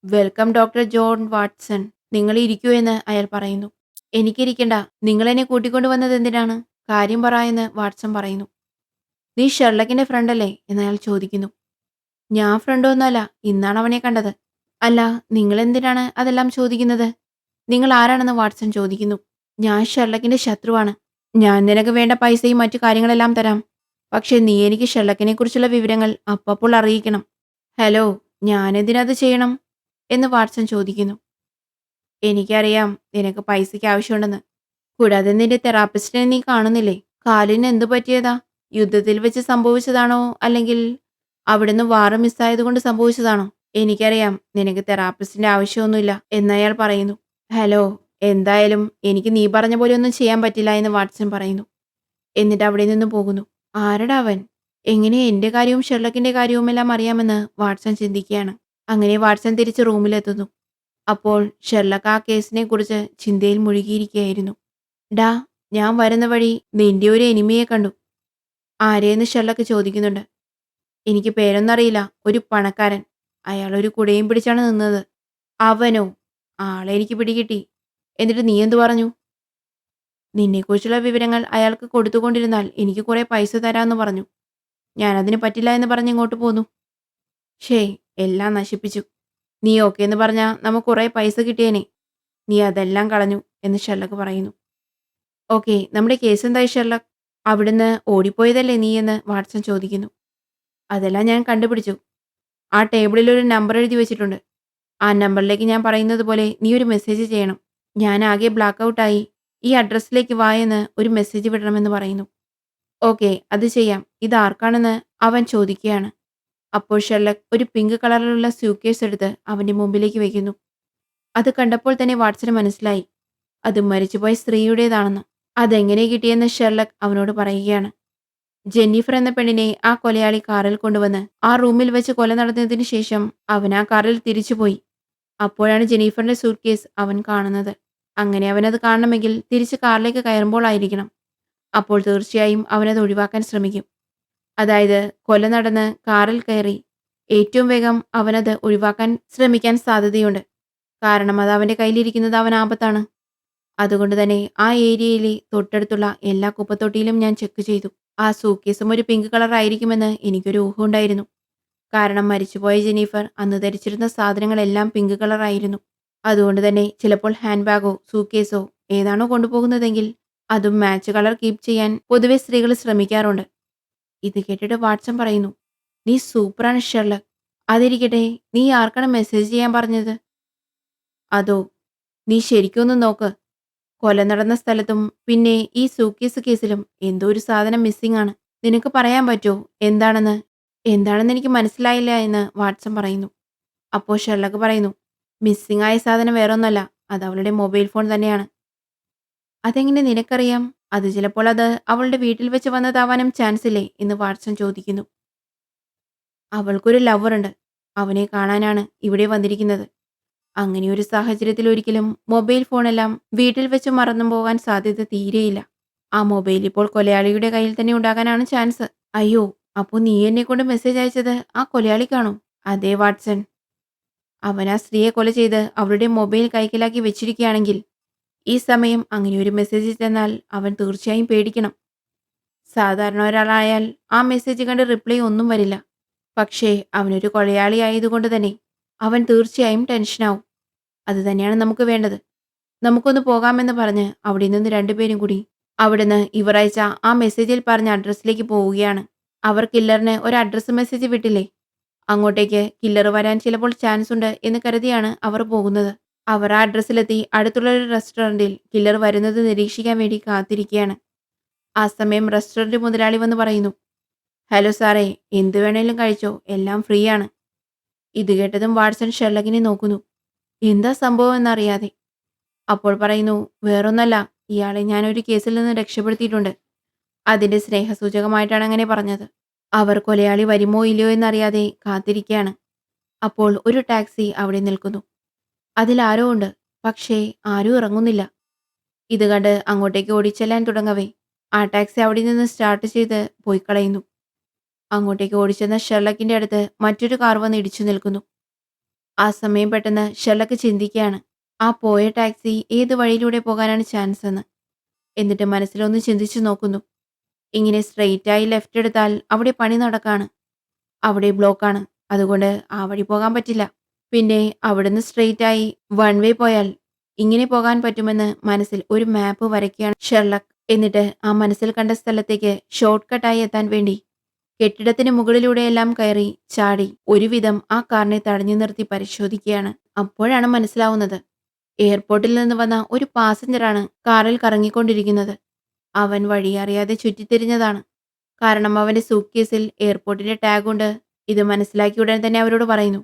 വെൽക്കം ഡോക്ടർ ജോൺ വാട്സൺ, നിങ്ങൾ ഇരിക്കൂ എന്ന് അയാൾ പറയുന്നു. എനിക്കിരിക്കണ്ട, നിങ്ങൾ എന്നെ കൂട്ടിക്കൊണ്ടു വന്നത് എന്തിനാണ്? കാര്യം പറ എന്ന് വാട്സൺ പറയുന്നു. നീ ഷെർലക്കിന്റെ ഫ്രണ്ടല്ലേ എന്ന് അയാൾ ചോദിക്കുന്നു. ഞാൻ ഫ്രണ്ടൊന്നുമല്ല, ഇന്നാണ് അവനെ കണ്ടത്. അല്ല, നിങ്ങൾ എന്തിനാണ് അതെല്ലാം ചോദിക്കുന്നത്? നിങ്ങൾ ആരാണെന്ന് വാട്സൺ ചോദിക്കുന്നു. ഞാൻ ഷെർലക്കിന്റെ ശത്രുവാണ്. ഞാൻ നിനക്ക് വേണ്ട പൈസയും മറ്റു കാര്യങ്ങളെല്ലാം തരാം. പക്ഷെ നീ എനിക്ക് ഷെർലക്കിനെ കുറിച്ചുള്ള വിവരങ്ങൾ അപ്പോൾ അറിയിക്കണം. ഹലോ, ഞാനെന്തിനത് ചെയ്യണം എന്ന് വാട്സൺ ചോദിക്കുന്നു. എനിക്കറിയാം നിനക്ക് പൈസയ്ക്ക് ആവശ്യമുണ്ടെന്ന്. കൂടാതെ നിന്റെ തെറാപ്പിസ്റ്റിനെ നീ കാണുന്നില്ലേ? കാലിന് എന്തു പറ്റിയതാ? യുദ്ധത്തിൽ വെച്ച് സംഭവിച്ചതാണോ, അല്ലെങ്കിൽ അവിടുന്ന് വാറ് മിസ്സായതുകൊണ്ട് സംഭവിച്ചതാണോ? എനിക്കറിയാം നിനക്ക് തെറാപ്പിസ്റ്റിന്റെ ആവശ്യമൊന്നുമില്ല എന്നയാൾ പറയുന്നു. ഹലോ, എന്തായാലും എനിക്ക് നീ പറഞ്ഞ പോലെ ഒന്നും ചെയ്യാൻ പറ്റില്ല എന്ന് വാട്സൺ പറയുന്നു. എന്നിട്ട് അവിടെ നിന്ന് പോകുന്നു. ആരടാ അവൻ? എങ്ങനെ എന്റെ കാര്യവും ഷെർലക്കിന്റെ കാര്യവുമെല്ലാം അറിയാമെന്ന് വാട്സൺ ചിന്തിക്കുകയാണ്. അങ്ങനെ വാട്സൺ തിരിച്ച് റൂമിലെത്തുന്നു. അപ്പോൾ ഷെർലക്ക് ആ കേസിനെ കുറിച്ച് ചിന്തയിൽ മുഴുകിയിരിക്കുകയായിരുന്നു. ഡാ, ഞാൻ വരുന്ന വഴി നിന്റെ ഒരു എനിമിയെ കണ്ടു. ആരെയെന്ന് ഷെർലക്ക് ചോദിക്കുന്നുണ്ട്. എനിക്ക് പേരൊന്നറിയില്ല. ഒരു പണക്കാരൻ. അയാൾ ഒരു കുടയും പിടിച്ചാണ് നിന്നത്. അവനോ? ആളെ എനിക്ക് പിടികിട്ടി. എന്നിട്ട് നീ എന്തു പറഞ്ഞു? നിന്നെക്കുറിച്ചുള്ള വിവരങ്ങൾ അയാൾക്ക് കൊടുത്തുകൊണ്ടിരുന്നാൽ എനിക്ക് കുറെ പൈസ തരാമെന്ന് പറഞ്ഞു. ഞാനതിന് പറ്റില്ല എന്ന് പറഞ്ഞ് ഇങ്ങോട്ട് പോന്നു. ഷേ, എല്ലാം നശിപ്പിച്ചു. നീ ഓക്കേ എന്ന് പറഞ്ഞാ നമുക്ക് കുറെ പൈസ കിട്ടിയേനെ. നീ അതെല്ലാം കളഞ്ഞു എന്ന് ഷെർലക്ക് പറയുന്നു. ഓക്കേ, നമ്മുടെ കേസ് എന്തായി ഷെർലക്ക്? അവിടുന്ന് ഓടിപ്പോയതല്ലേ നീ എന്ന് വാട്സൺ ചോദിക്കുന്നു. അതെല്ലാം ഞാൻ കണ്ടുപിടിച്ചു. ആ ടേബിളിൽ ഒരു നമ്പർ എഴുതി വെച്ചിട്ടുണ്ട്. ആ നമ്പറിലേക്ക് ഞാൻ പറയുന്നത് പോലെ നീ ഒരു മെസ്സേജ് ചെയ്യണം. ഞാൻ ആകെ ബ്ലാക്ക് ഔട്ടായി. ഈ അഡ്രസ്സിലേക്ക് വാ എന്ന് ഒരു മെസ്സേജ് വിടണമെന്ന് പറയുന്നു. ഓക്കേ, അത് ചെയ്യാം. ഇതാർക്കാണെന്ന് അവൻ ചോദിക്കുകയാണ്. അപ്പോൾ ഷെർലക്ക് ഒരു പിങ്ക് കളറിലുള്ള സ്യൂട്ട്കേസ് എടുത്ത് അവന്റെ മുമ്പിലേക്ക് വയ്ക്കുന്നു. അത് കണ്ടപ്പോൾ തന്നെ വാട്സന് മനസ്സിലായി അത് മരിച്ചുപോയ സ്ത്രീയുടേതാണെന്ന്. അതെങ്ങനെ കിട്ടിയെന്ന് ഷെർലക്ക് അവനോട് പറയുകയാണ്. ജെന്നിഫർ എന്ന പെണ്ണിനെ ആ കൊലയാളി കാറിൽ കൊണ്ടുവന്ന് ആ റൂമിൽ വെച്ച് കൊല നടന്നതിന് ശേഷം അവൻ ആ കാറിൽ തിരിച്ചുപോയി. അപ്പോഴാണ് ജെന്നിഫറിന്റെ സൂട്ട്കേസ് അവൻ കാണുന്നത്. അങ്ങനെ അവനത് കാണണമെങ്കിൽ തിരിച്ച് കാറിലേക്ക് കയറുമ്പോൾ ആയിരിക്കണം. അപ്പോൾ തീർച്ചയായും അവനത് ഒഴിവാക്കാൻ ശ്രമിക്കും. അതായത് കൊല നടന്ന് കാറിൽ കയറി ഏറ്റവും വേഗം അവനത് ഒഴിവാക്കാൻ ശ്രമിക്കാൻ സാധ്യതയുണ്ട്. കാരണം അത് അവന്റെ കയ്യിലിരിക്കുന്നത് അവൻ ആപത്താണ്. അതുകൊണ്ട് തന്നെ ആ ഏരിയയിലെ തൊട്ടടുത്തുള്ള എല്ലാ കുപ്പത്തൊട്ടിയിലും ഞാൻ ചെക്ക് ചെയ്തു. ആ സൂട്ട്കേസും ഒരു പിങ്ക് കളർ ആയിരിക്കുമെന്ന് എനിക്കൊരു ഊഹമുണ്ടായിരുന്നു. കാരണം മരിച്ചുപോയ ജെന്നിഫർ അന്ന് ധരിച്ചിരുന്ന സാധനങ്ങളെല്ലാം പിങ്ക് കളർ ആയിരുന്നു. അതുകൊണ്ട് തന്നെ ചിലപ്പോൾ ഹാൻഡ് ബാഗോ സൂട്ട്കേസോ ഏതാണോ കൊണ്ടുപോകുന്നതെങ്കിൽ അതും മാച്ച് കളർ കീപ്പ് ചെയ്യാൻ പൊതുവെ സ്ത്രീകൾ ശ്രമിക്കാറുണ്ട്. ഇത് കേട്ടിട്ട് വാട്സൺ പറയുന്നു, നീ സൂപ്പറാണ് ഷെർലക്ക്. അതിരിക്കട്ടെ, നീ ആർക്കാണ് മെസ്സേജ് ചെയ്യാൻ പറഞ്ഞത്? അതോ, നീ ശരിക്കൊന്ന് നോക്ക്. കൊല നടന്ന സ്ഥലത്തും പിന്നെ ഈ സൂട്ട്കേസ് കേസിലും എന്തോ ഒരു സാധനം മിസ്സിംഗ് ആണ്. നിനക്ക് പറയാൻ പറ്റുമോ എന്താണെന്ന്? എന്താണെന്ന് എനിക്ക് മനസ്സിലായില്ല എന്ന് വാട്സൺ പറയുന്നു. അപ്പോൾ ഷെർലക്ക് പറയുന്നു, മിസ്സിംഗ് ആയ സാധനം വേറൊന്നല്ല, അത് അവളുടെ മൊബൈൽ ഫോൺ തന്നെയാണ്. അതെങ്ങനെ നിനക്കറിയാം? അത് ചിലപ്പോൾ അത് അവളുടെ വീട്ടിൽ വെച്ച് വന്നതാവാനും ചാൻസ് ഇല്ലേ എന്ന് വാട്സൺ ചോദിക്കുന്നു. അവൾക്കൊരു ലവറുണ്ട്. അവനെ കാണാനാണ് ഇവിടെ വന്നിരിക്കുന്നത്. അങ്ങനെയൊരു സാഹചര്യത്തിൽ ഒരിക്കലും മൊബൈൽ ഫോണെല്ലാം വീട്ടിൽ വെച്ച് മറന്നു പോകാൻ സാധ്യത തീരെയില്ല. ആ മൊബൈൽ ഇപ്പോൾ കൊലയാളിയുടെ കയ്യിൽ തന്നെ ഉണ്ടാകാനാണ് ചാൻസ്. അയ്യോ, അപ്പോ നീ എന്നെ കൊണ്ട് മെസ്സേജ് അയച്ചത് ആ കൊലയാളിക്കാണോ? അതെ വാട്സൺ. അവൻ ആ സ്ത്രീയെ കൊല ചെയ്ത് അവളുടെ മൊബൈൽ കൈക്കലാക്കി വെച്ചിരിക്കുകയാണെങ്കിൽ ഈ സമയം അങ്ങനെ ഒരു മെസ്സേജ് ചെന്നാൽ അവൻ തീർച്ചയായും പേടിക്കണം. സാധാരണ ഒരാളായാൽ ആ മെസ്സേജ് കണ്ട് റിപ്ലൈ ഒന്നും വരില്ല. പക്ഷേ അവനൊരു കൊലയാളി ആയതുകൊണ്ട് തന്നെ അവൻ തീർച്ചയായും ടെൻഷനാവും. അത് തന്നെയാണ് നമുക്ക് വേണ്ടത്. നമുക്കൊന്ന് പോകാമെന്ന് പറഞ്ഞ് അവിടെ നിന്ന് രണ്ടുപേരും കൂടി അവിടുന്ന് ഇവർ അയച്ച ആ മെസ്സേജിൽ പറഞ്ഞ അഡ്രസ്സിലേക്ക് പോവുകയാണ്. അവർ കില്ലറിന് ഒരു അഡ്രസ്സ് മെസ്സേജ് വിട്ടില്ലേ? അങ്ങോട്ടേക്ക് കില്ലർ വരാൻ ചിലപ്പോൾ ചാൻസ് ഉണ്ട് എന്ന് കരുതിയാണ് അവർ പോകുന്നത്. അവർ ആ അഡ്രസ്സിലെത്തി അടുത്തുള്ള ഒരു റെസ്റ്റോറന്റിൽ കില്ലർ വരുന്നത് നിരീക്ഷിക്കാൻ വേണ്ടി കാത്തിരിക്കുകയാണ്. ആ സമയം റെസ്റ്റോറന്റ് മുതലാളി വന്ന് പറയുന്നു, ഹലോ സാറേ, എന്ത് വേണേലും കഴിച്ചോ, എല്ലാം ഫ്രീ ആണ്. ഇത് കേട്ടതും വാട്സൺ ഷെർലക്കിനെ നോക്കുന്നു. എന്താ സംഭവം എന്നറിയാതെ. അപ്പോൾ പറയുന്നു, വേറൊന്നല്ല, ഇയാളെ ഞാനൊരു കേസിൽ നിന്ന് രക്ഷപ്പെടുത്തിയിട്ടുണ്ട്. അതിന്റെ സ്നേഹസൂചകമായിട്ടാണ് അങ്ങനെ പറഞ്ഞത്. അവർ കൊലയാളി വരുമോ ഇല്ലയോ എന്നറിയാതെ കാത്തിരിക്കുകയാണ്. അപ്പോൾ ഒരു ടാക്സി അവിടെ നിൽക്കുന്നു. അതിൽ ആരോ ഉണ്ട്. പക്ഷേ ആരും ഇറങ്ങുന്നില്ല. ഇത് കണ്ട് അങ്ങോട്ടേക്ക് ഓടിച്ചെല്ലാൻ തുടങ്ങവേ ആ ടാക്സി അവിടെ നിന്ന് സ്റ്റാർട്ട് ചെയ്ത് പോയി കളയുന്നു. അങ്ങോട്ടേക്ക് ഓടിച്ചെന്ന ഷെർലക്കിന്റെ അടുത്ത് മറ്റൊരു കാർ വന്ന് ഇടിച്ചു നിൽക്കുന്നു. ആ സമയം പെട്ടെന്ന് ഷെർലക്ക് ചിന്തിക്കുകയാണ്, ആ പോയ ടാക്സി ഏത് വഴിയിലൂടെ പോകാനാണ് ചാൻസ് എന്ന്. എന്നിട്ട് മനസ്സിലൊന്ന് ചിന്തിച്ചു നോക്കുന്നു. ഇങ്ങനെ സ്ട്രെയിറ്റ് ആയി ലെഫ്റ്റ് എടുത്താൽ അവിടെ പണി നടക്കാണ്. അവിടെ ബ്ലോക്കാണ്. അതുകൊണ്ട് ആ വഴി പോകാൻ പറ്റില്ല. പിന്നെ അവിടുന്ന് സ്ട്രെയിറ്റ് ആയി വൺ വേ പോയാൽ ഇങ്ങനെ പോകാൻ പറ്റുമെന്ന് മനസ്സിൽ ഒരു മാപ്പ് വരയ്ക്കുകയാണ് ഷെർലക്ക്. എന്നിട്ട് ആ മനസ്സിൽ കണ്ട സ്ഥലത്തേക്ക് ഷോർട്ട് കട്ടായി എത്താൻ വേണ്ടി കെട്ടിടത്തിന് മുകളിലൂടെയെല്ലാം കയറി ചാടി ഒരുവിധം ആ കാറിനെ തടഞ്ഞു നിർത്തി പരിശോധിക്കുകയാണ്. അപ്പോഴാണ് മനസ്സിലാവുന്നത് എയർപോർട്ടിൽ നിന്ന് വന്ന ഒരു പാസഞ്ചറാണ് കാറിൽ കറങ്ങിക്കൊണ്ടിരിക്കുന്നത്. അവൻ വഴിയറിയാതെ ചുറ്റിത്തിരിഞ്ഞതാണ്. കാരണം അവന്റെ സൂട്ട്കേസിൽ എയർപോർട്ടിന്റെ ടാഗുണ്ട്. ഇത് മനസ്സിലാക്കിയ ഉടൻ തന്നെ അവരോട് പറയുന്നു,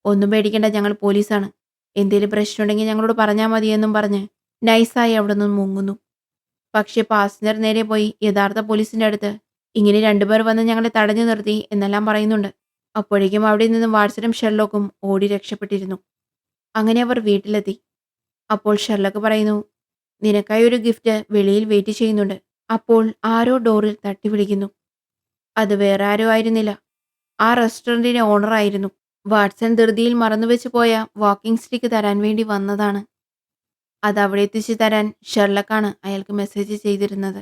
ഒന്നും പേടിക്കേണ്ട, ഞങ്ങൾ പോലീസാണ്. എന്തേലും പ്രശ്നമുണ്ടെങ്കിൽ ഞങ്ങളോട് പറഞ്ഞാൽ മതിയെന്നും പറഞ്ഞ് നൈസായി അവിടെ നിന്ന് മുങ്ങുന്നു. പക്ഷെ പാസഞ്ചർ നേരെ പോയി യഥാർത്ഥ പോലീസിന്റെ അടുത്ത് ഇങ്ങനെ രണ്ടുപേർ വന്ന് ഞങ്ങളെ തടഞ്ഞു നിർത്തി എന്നെല്ലാം പറയുന്നുണ്ട്. അപ്പോഴേക്കും അവിടെ നിന്നും വാട്സനും ഷെർലോക്കും ഓടി രക്ഷപ്പെട്ടിരുന്നു. അങ്ങനെ അവർ വീട്ടിലെത്തി. അപ്പോൾ ഷെർലക്ക് പറയുന്നു, നിനക്കായി ഒരു ഗിഫ്റ്റ് വെളിയിൽ വെയിറ്റ് ചെയ്യുന്നുണ്ട്. അപ്പോൾ ആരോ ഡോറിൽ തട്ടി വിളിക്കുന്നു. അത് വേറെ ആരോ ആയിരുന്നില്ല, ആ റെസ്റ്റോറന്റിന്റെ ഓണർ ആയിരുന്നു. വാട്സൺ ധൃതിയിൽ മറന്നുവെച്ച് പോയ വാക്കിംഗ് സ്റ്റിക്ക് തരാൻ വേണ്ടി വന്നതാണ്. അത് അവിടെ എത്തിച്ചു തരാൻ ഷെർലക്കാണ് അയാൾക്ക് മെസ്സേജ് ചെയ്തിരുന്നത്.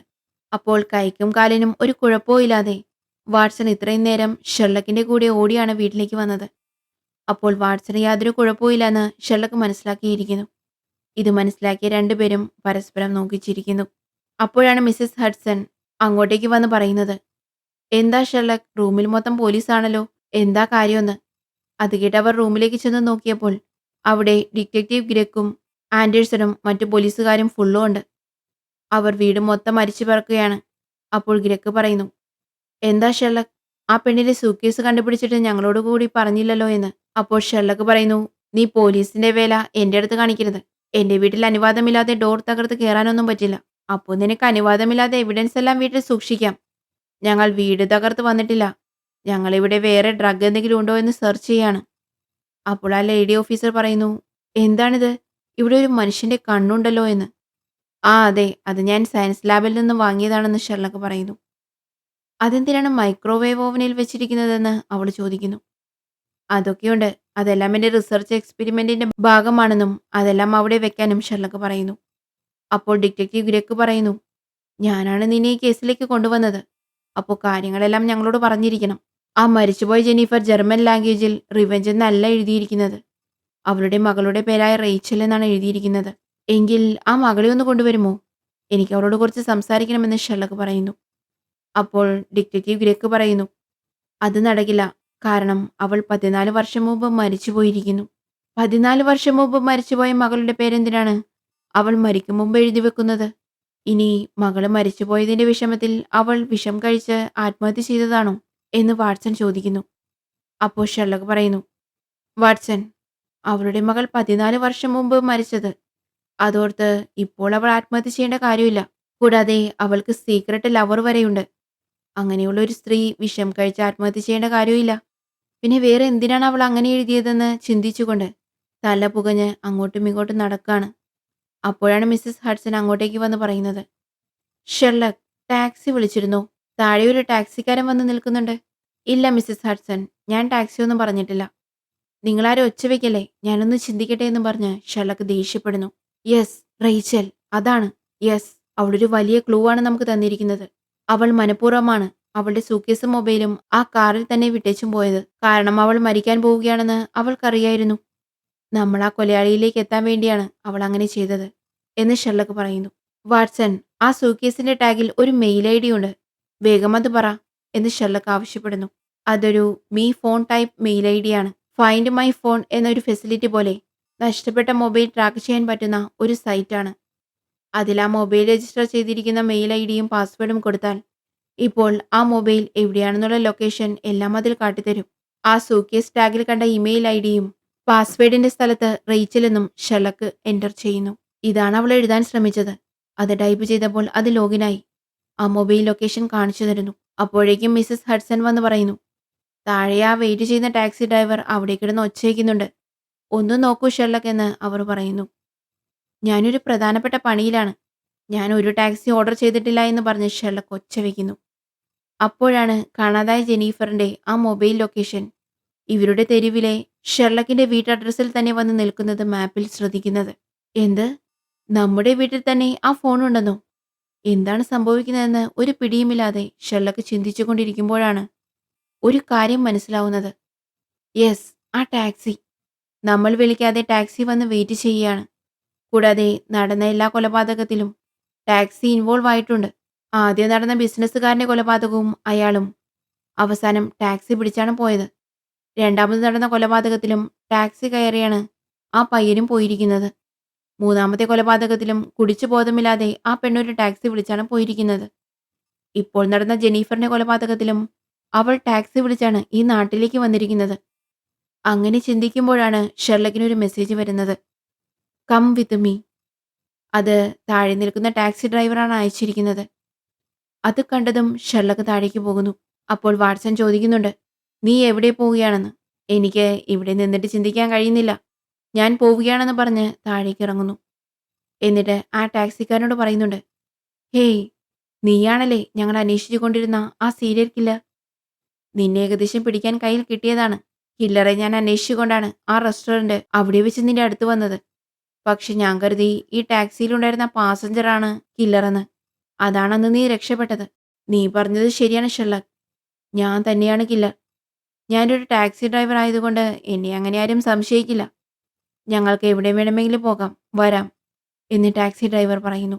അപ്പോൾ കൈക്കും കാലിനും ഒരു കുഴപ്പവും ഇല്ലാതെ വാട്സൺ ഇത്രയും നേരം ഷെർലക്കിന്റെ കൂടെ ഓടിയാണ് വീട്ടിലേക്ക് വന്നത്. അപ്പോൾ വാട്സന് യാതൊരു കുഴപ്പവും ഇല്ലെന്ന് ഷെർലക്ക് മനസ്സിലാക്കിയിരിക്കുന്നു. ഇത് മനസ്സിലാക്കിയ രണ്ടുപേരും പരസ്പരം നോക്കിച്ചിരിക്കുന്നു. അപ്പോഴാണ് മിസ്സിസ് ഹഡ്സൺ അങ്ങോട്ടേക്ക് വന്ന് പറയുന്നത്, എന്താ ഷെർലക്, റൂമിൽ മൊത്തം പോലീസാണല്ലോ, എന്താ കാര്യമെന്ന്. അത് കേട്ട് അവർ റൂമിലേക്ക് ചെന്ന് നോക്കിയപ്പോൾ അവിടെ ഡിറ്റക്റ്റീവ് ഗ്രെക്കും ആൻഡേഴ്സണും മറ്റു പോലീസുകാരും ഫുള്ളും ഉണ്ട്. അവർ വീട് മൊത്തം അരിച്ചു പറക്കുകയാണ്. അപ്പോൾ ഗ്രെക്ക് പറയുന്നു, എന്താ ഷെർലക്, ആ പെണ്ണിന്റെ സൂട്ട്കേസ് കണ്ടുപിടിച്ചിട്ട് ഞങ്ങളോട് കൂടി പറഞ്ഞില്ലല്ലോ എന്ന്. അപ്പോൾ ഷെർലക്ക് പറയുന്നു, നീ പോലീസിന്റെ വേല എന്റെ അടുത്ത് കാണിക്കരുത്. എന്റെ വീട്ടിൽ അനുവാദമില്ലാതെ ഡോർ തകർത്ത് കയറാനൊന്നും പറ്റില്ല. അപ്പോൾ നിനക്ക് അനുവാദമില്ലാതെ എവിഡൻസ് എല്ലാം വീട്ടിൽ സൂക്ഷിക്കാം. ഞങ്ങൾ വീട് തകർത്ത് വന്നിട്ടില്ല. ഞങ്ങളിവിടെ വേറെ ഡ്രഗ് എന്തെങ്കിലും ഉണ്ടോ എന്ന് സെർച്ച് ചെയ്യാണ്. അപ്പോൾ ആ ലേഡി ഓഫീസർ പറയുന്നു, എന്താണിത്, ഇവിടെ ഒരു മനുഷ്യന്റെ കണ്ണുണ്ടല്ലോ എന്ന്. ആ അതെ, അത് ഞാൻ സയൻസ് ലാബിൽ നിന്ന് വാങ്ങിയതാണെന്ന് ഷെർലക്ക് പറയുന്നു. അതെന്തിനാണ് മൈക്രോവേവ് ഓവനിൽ വെച്ചിരിക്കുന്നതെന്ന് അവൾ ചോദിക്കുന്നു. അതൊക്കെയുണ്ട്, അതെല്ലാം എൻ്റെ റിസർച്ച് എക്സ്പെരിമെന്റിന്റെ ഭാഗമാണെന്നും അതെല്ലാം അവിടെ വെക്കാനും ഷെർലക്ക് പറയുന്നു. അപ്പോൾ ഡിറ്റക്റ്റീവ് ഗ്രെക്ക് പറയുന്നു, ഞാനാണ് നിന്നെ ഈ കേസിലേക്ക് കൊണ്ടുവന്നത്. അപ്പോൾ കാര്യങ്ങളെല്ലാം ഞങ്ങളോട് പറഞ്ഞിരിക്കണം. ആ മരിച്ചുപോയ ജെന്നിഫർ ജർമ്മൻ ലാംഗ്വേജിൽ റിവെഞ്ച് എന്നല്ല എഴുതിയിരിക്കുന്നത്. അവളുടെ മകളുടെ പേരായ റേച്ചൽ എന്നാണ് എഴുതിയിരിക്കുന്നത്. എങ്കിൽ ആ മകളെ ഒന്ന് കൊണ്ടുവരുമോ? എനിക്ക് അവളോട് കുറച്ച് സംസാരിക്കണമെന്ന് ഷെർലക്ക് പറയുന്നു. അപ്പോൾ ഡിറ്റക്റ്റീവ് ഗ്രെക്ക് പറയുന്നു, അത് നടക്കില്ല. കാരണം അവൾ 14 വർഷം മുമ്പ് മരിച്ചുപോയിരിക്കുന്നു. 14 വർഷം മുമ്പ് മരിച്ചുപോയ മകളുടെ പേരെന്തിനാണ് അവൾ മരിക്കും മുമ്പ് എഴുതി വെക്കുന്നത്? ഇനി മകള് മരിച്ചുപോയതിന്റെ വിഷമത്തിൽ അവൾ വിഷം കഴിച്ച് ആത്മഹത്യ ചെയ്തതാണോ എന്ന് വാട്സൺ ചോദിക്കുന്നു. അപ്പോൾ ഷെർലക്ക് പറയുന്നു, വാട്സൺ, അവളുടെ മകൾ 14 വർഷം മുമ്പ് മരിച്ചത്. അതോർത്ത് ഇപ്പോൾ അവൾ ആത്മഹത്യ ചെയ്യേണ്ട കാര്യമില്ല. കൂടാതെ അവൾക്ക് സീക്രട്ട് ലവർ വരെയുണ്ട്. അങ്ങനെയുള്ള ഒരു സ്ത്രീ വിഷം കഴിച്ച് ആത്മഹത്യ ചെയ്യേണ്ട കാര്യമില്ല. പിന്നെ വേറെ എന്തിനാണ് അവൾ അങ്ങനെ എഴുതിയതെന്ന് ചിന്തിച്ചുകൊണ്ട് തല പുകഞ്ഞ് അങ്ങോട്ടും ഇങ്ങോട്ടും നടക്കാണ്. അപ്പോഴാണ് മിസ്സിസ് ഹഡ്സൺ അങ്ങോട്ടേക്ക് വന്ന് പറയുന്നത്, ഷെർലക്, ടാക്സി വിളിച്ചിരുന്നോ? താഴെ ഒരു ടാക്സിക്കാരൻ വന്ന് നിൽക്കുന്നുണ്ട്. ഇല്ല മിസ്സിസ് ഹഡ്സൺ, ഞാൻ ടാക്സി ഒന്നും പറഞ്ഞിട്ടില്ല. നിങ്ങളാരും ഒച്ച വയ്ക്കല്ലേ, ഞാനൊന്ന് ചിന്തിക്കട്ടെ എന്ന് പറഞ്ഞ് ഷെർലക്ക് ദേഷ്യപ്പെടുന്നു. യെസ്, റേച്ചൽ, അതാണ്. യെസ്, അവളൊരു വലിയ ക്ലൂ ആണ് നമുക്ക് തന്നിരിക്കുന്നത്. അവൾ മനഃപൂർവ്വമാണ് അവളുടെ സൂട്ട്കേസും മൊബൈലും ആ കാറിൽ തന്നെ വിട്ടേച്ചും പോയത്. കാരണം അവൾ മരിക്കാൻ പോവുകയാണെന്ന് അവൾക്കറിയായിരുന്നു. നമ്മൾ ആ കൊലയാളിയിലേക്ക് എത്താൻ വേണ്ടിയാണ് അവൾ അങ്ങനെ ചെയ്തത് എന്ന് ഷെർലക്ക് പറയുന്നു. വാട്സൺ, ആ സൂട്ട്കേസിന്റെ ടാഗിൽ ഒരു മെയിൽ ഐ ഡി ഉണ്ട്. വേഗം അത് പറ എന്ന് ഷെർലക്ക് ആവശ്യപ്പെടുന്നു. അതൊരു me phone type mail I D ആണ്. ഫൈൻഡ് മൈ ഫോൺ എന്നൊരു ഫെസിലിറ്റി പോലെ നഷ്ടപ്പെട്ട മൊബൈൽ ട്രാക്ക് ചെയ്യാൻ പറ്റുന്ന ഒരു സൈറ്റാണ്. അതിൽ ആ മൊബൈൽ രജിസ്റ്റർ ചെയ്തിരിക്കുന്ന മെയിൽ ഐ ഡിയും പാസ്വേഡും കൊടുത്താൽ ഇപ്പോൾ ആ മൊബൈൽ എവിടെയാണെന്നുള്ള ലൊക്കേഷൻ എല്ലാം അതിൽ കാട്ടിത്തരും. ആ സൂട്ട്കേസ് ടാഗിൽ കണ്ട ഇമെയിൽ ഐ ഡിയും പാസ്വേഡിന്റെ സ്ഥലത്ത് റേച്ചൽ എന്നും ഷെർലക്ക് എൻ്റർ ചെയ്യുന്നു. ഇതാണ് അവൾ എഴുതാൻ ശ്രമിച്ചത്. അത് ടൈപ്പ് ചെയ്തപ്പോൾ അത് ലോഗിനായി. ആ മൊബൈൽ ലൊക്കേഷൻ കാണിച്ചു തരുന്നു. അപ്പോഴേക്കും മിസ്സിസ് ഹഡ്സൺ വന്ന് പറയുന്നു, താഴെ ആ വെയിറ്റ് ചെയ്യുന്ന ടാക്സി ഡ്രൈവർ അവിടെ കിടന്ന് ഒച്ചയ്ക്കുന്നുണ്ട്. ഒന്ന് നോക്കൂ ഷെർലക്ക് എന്ന് അവർ പറയുന്നു. ഞാനൊരു പ്രധാനപ്പെട്ട പണിയിലാണ്. ഞാൻ ഒരു ടാക്സി ഓർഡർ ചെയ്തിട്ടില്ല എന്ന് പറഞ്ഞ് ഷെർലക്ക് ഒച്ച വയ്ക്കുന്നു. അപ്പോഴാണ് കാണാതായ ജെനീഫറിന്റെ ആ മൊബൈൽ ലൊക്കേഷൻ ഇവരുടെ തെരുവിലെ ഷെർലക്കിന്റെ വീട്ടഡ്രസ്സിൽ തന്നെ വന്ന് നിൽക്കുന്നത് മാപ്പിൽ ശ്രദ്ധിക്കുന്നത്. എന്ത്? നമ്മുടെ വീട്ടിൽ തന്നെ ആ ഫോൺ ഉണ്ടെന്നോ? എന്താണ് സംഭവിക്കുന്നതെന്ന് ഒരു പിടിയുമില്ലാതെ ഷെർലക്ക് ചിന്തിച്ചു കൊണ്ടിരിക്കുമ്പോഴാണ് ഒരു കാര്യം മനസ്സിലാവുന്നത്. യെസ്, ആ ടാക്സി. നമ്മൾ വിളിക്കാതെ ടാക്സി വന്ന് വെയിറ്റ് ചെയ്യുകയാണ്. കൂടാതെ നടന്ന എല്ലാ കൊലപാതകത്തിലും ടാക്സി ഇൻവോൾവ് ആയിട്ടുണ്ട്. ആദ്യം നടന്ന ബിസിനസ്സുകാരന്റെ കൊലപാതകവും അയാളും അവസാനം ടാക്സി പിടിച്ചാണ് പോയത്. രണ്ടാമത് നടന്ന കൊലപാതകത്തിലും ടാക്സി കയറിയാണ് ആ പയ്യനും പോയിരിക്കുന്നത്. മൂന്നാമത്തെ കൊലപാതകത്തിലും കുടിച്ചു ബോധമില്ലാതെ ആ പെണ്ണൊരു ടാക്സി വിളിച്ചാണ് പോയിരിക്കുന്നത്. ഇപ്പോൾ നടന്ന ജെനീഫറിന്റെ കൊലപാതകത്തിലും അവൾ ടാക്സി വിളിച്ചാണ് ഈ നാട്ടിലേക്ക് വന്നിരിക്കുന്നത്. അങ്ങനെ ചിന്തിക്കുമ്പോഴാണ് ഷെർലക്കിന് ഒരു മെസ്സേജ് വരുന്നത്. Come with me. അത് താഴെ നിൽക്കുന്ന ടാക്സി ഡ്രൈവറാണ് അയച്ചിരിക്കുന്നത്. അത് കണ്ടതും ഷെർലക്ക് താഴേക്ക് പോകുന്നു. അപ്പോൾ വാട്സൺ ചോദിക്കുന്നുണ്ട്, നീ എവിടെ പോവുകയാണെന്ന്. എനിക്ക് ഇവിടെ നിന്നിട്ട് ചിന്തിക്കാൻ കഴിയുന്നില്ല. ഞാൻ പോവുകയാണെന്ന് പറഞ്ഞ് താഴേക്ക് ഇറങ്ങുന്നു. എന്നിട്ട് ആ ടാക്സിക്കാരനോട് പറയുന്നുണ്ട്, ഹേയ്, നീയാണല്ലേ ഞങ്ങൾ അന്വേഷിച്ചു കൊണ്ടിരുന്ന ആ സീരിയൽ കില്ലർ? നിന്നെ ഏകദേശം പിടിക്കാൻ കയ്യിൽ കിട്ടിയതാണ്. കില്ലറെ ഞാൻ അന്വേഷിച്ചുകൊണ്ടാണ് ആ റെസ്റ്റോറന്റ് അവിടെ വെച്ച് നിന്റെ അടുത്ത് വന്നത്. പക്ഷെ ഞാൻ കരുതി ഈ ടാക്സിയിലുണ്ടായിരുന്ന പാസഞ്ചറാണ് കില്ലറെന്ന്. അതാണന്ന് നീ രക്ഷപ്പെട്ടത്. നീ പറഞ്ഞത് ശരിയാണ് ഷെർലക്. ഞാൻ തന്നെയാണ് കില്ലർ. ഞാനൊരു ടാക്സി ഡ്രൈവർ ആയതുകൊണ്ട് എന്നെ അങ്ങനെ ആരും സംശയിക്കില്ല. ഞങ്ങൾക്ക് എവിടെ വേണമെങ്കിലും പോകാം, വരാം എന്ന് ടാക്സി ഡ്രൈവർ പറയുന്നു.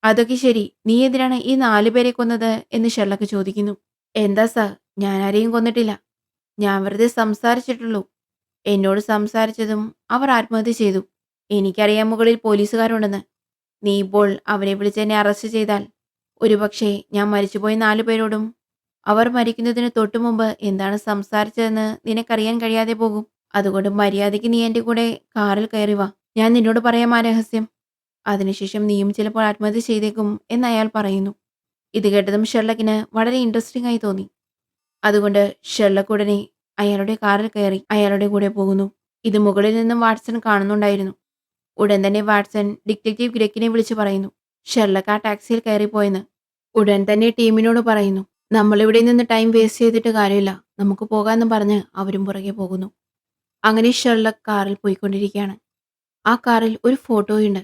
അതൊക്കെ ശരി, നീ എന്തിനാണ് ഈ 4 പേരെ കൊന്നത് എന്ന് ഷെർലക് ചോദിക്കുന്നു. എന്താ സാർ, ഞാൻ ആരെയും കൊന്നിട്ടില്ല. ഞാൻ വെറുതെ സംസാരിച്ചിട്ടുള്ളൂ. എന്നോട് സംസാരിച്ചതും അവർ ആത്മഹത്യ ചെയ്തു. എനിക്കറിയാം മുകളിൽ പോലീസുകാരുണ്ടെന്ന്. നീ ഇപ്പോൾ അവരെ വിളിച്ച് എന്നെ അറസ്റ്റ് ചെയ്താൽ ഒരുപക്ഷെ ഞാൻ മരിച്ചുപോയ 4 പേരോടും അവർ മരിക്കുന്നതിന് തൊട്ടുമുമ്പ് എന്താണ് സംസാരിച്ചതെന്ന് നിനക്കറിയാൻ കഴിയാതെ പോകും. അതുകൊണ്ട് മര്യാദയ്ക്ക് നീ എൻ്റെ കൂടെ കാറിൽ കയറി വാ. ഞാൻ നിന്നോട് പറയാം ആ രഹസ്യം. അതിനുശേഷം നീയും ചിലപ്പോൾ ആത്മഹത്യ ചെയ്തേക്കും എന്ന് അയാൾ പറയുന്നു. ഇത് കേട്ടതും ഷെർലക്കിന് വളരെ ഇൻട്രസ്റ്റിംഗ് ആയി തോന്നി. അതുകൊണ്ട് ഷെർലക്ക് ഉടനെ അയാളുടെ കാറിൽ കയറി അയാളുടെ കൂടെ പോകുന്നു. ഇത് മുകളിൽ നിന്നും വാട്സൺ കാണുന്നുണ്ടായിരുന്നു. ഉടൻ തന്നെ വാട്സൺ ഡിറ്റക്റ്റീവ് ഗ്രെക്കിനെ വിളിച്ചു പറയുന്നു ഷെർലക്ക് ആ ടാക്സിയിൽ കയറിപ്പോയെന്ന്. ഉടൻ തന്നെ ടീമിനോട് പറയുന്നു, നമ്മളിവിടെ നിന്ന് ടൈം വേസ്റ്റ് ചെയ്തിട്ട് കാര്യമില്ല, നമുക്ക് പോകാമെന്ന് പറഞ്ഞ് അവരും പുറകെ പോകുന്നു. അങ്ങനെ ഷെർലക്ക് കാറിൽ പോയിക്കൊണ്ടിരിക്കുകയാണ്. ആ കാറിൽ ഒരു ഫോട്ടോയുണ്ട്.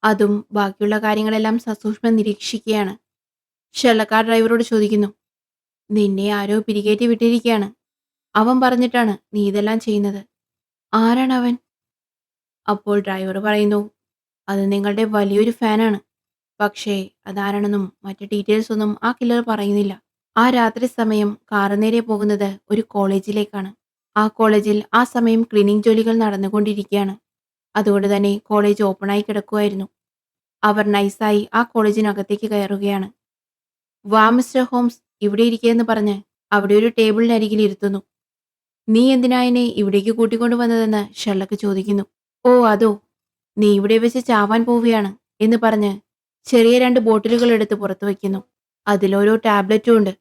അതും ബാക്കിയുള്ള കാര്യങ്ങളെല്ലാം സസൂക്ഷ്മം നിരീക്ഷിക്കുകയാണ്. ഷെർലക്ക് ആ ഡ്രൈവറോട് ചോദിക്കുന്നു, നിന്നെ ആരോ പിരികേറ്റി വിട്ടിരിക്കുകയാണ്. അവൻ പറഞ്ഞിട്ടാണ് നീ ഇതെല്ലാം ചെയ്യുന്നത്. ആരാണവൻ? അപ്പോൾ ഡ്രൈവർ പറയുന്നു, അത് നിങ്ങളുടെ വലിയൊരു ഫാനാണ്. പക്ഷേ അതാരാണെന്നും മറ്റ് ഡീറ്റെയിൽസ് ഒന്നും ആ കില്ലർ പറയുന്നില്ല. ആ രാത്രി സമയം കാറ് നേരെ പോകുന്നത് ഒരു കോളേജിലേക്കാണ്. ആ കോളേജിൽ ആ സമയം ക്ലീനിംഗ് ജോലികൾ നടന്നുകൊണ്ടിരിക്കുകയാണ്. അതുകൊണ്ട് തന്നെ കോളേജ് ഓപ്പണായി കിടക്കുമായിരുന്നു. അവർ നൈസായി ആ കോളേജിനകത്തേക്ക് കയറുകയാണ്. വാ മിസ്റ്റർ ഹോംസ്, ഇവിടെ ഇരിക്കുകയെന്ന് പറഞ്ഞ് അവിടെ ഒരു ടേബിളിനരികിൽ ഇരുത്തുന്നു. നീ എന്തിനാ എന്നെ ഇവിടേക്ക് കൂട്ടിക്കൊണ്ടുവന്നതെന്ന് ഷെർലക്ക് ചോദിക്കുന്നു. ഓ അതോ, നീ ഇവിടെ വെച്ച് ചാവാൻ പോവുകയാണ് എന്ന് പറഞ്ഞ് ചെറിയ 2 ബോട്ടിലുകൾ എടുത്ത് പുറത്തു വയ്ക്കുന്നു. അതിലോരോ ടാബ്ലറ്റും ഉണ്ട്.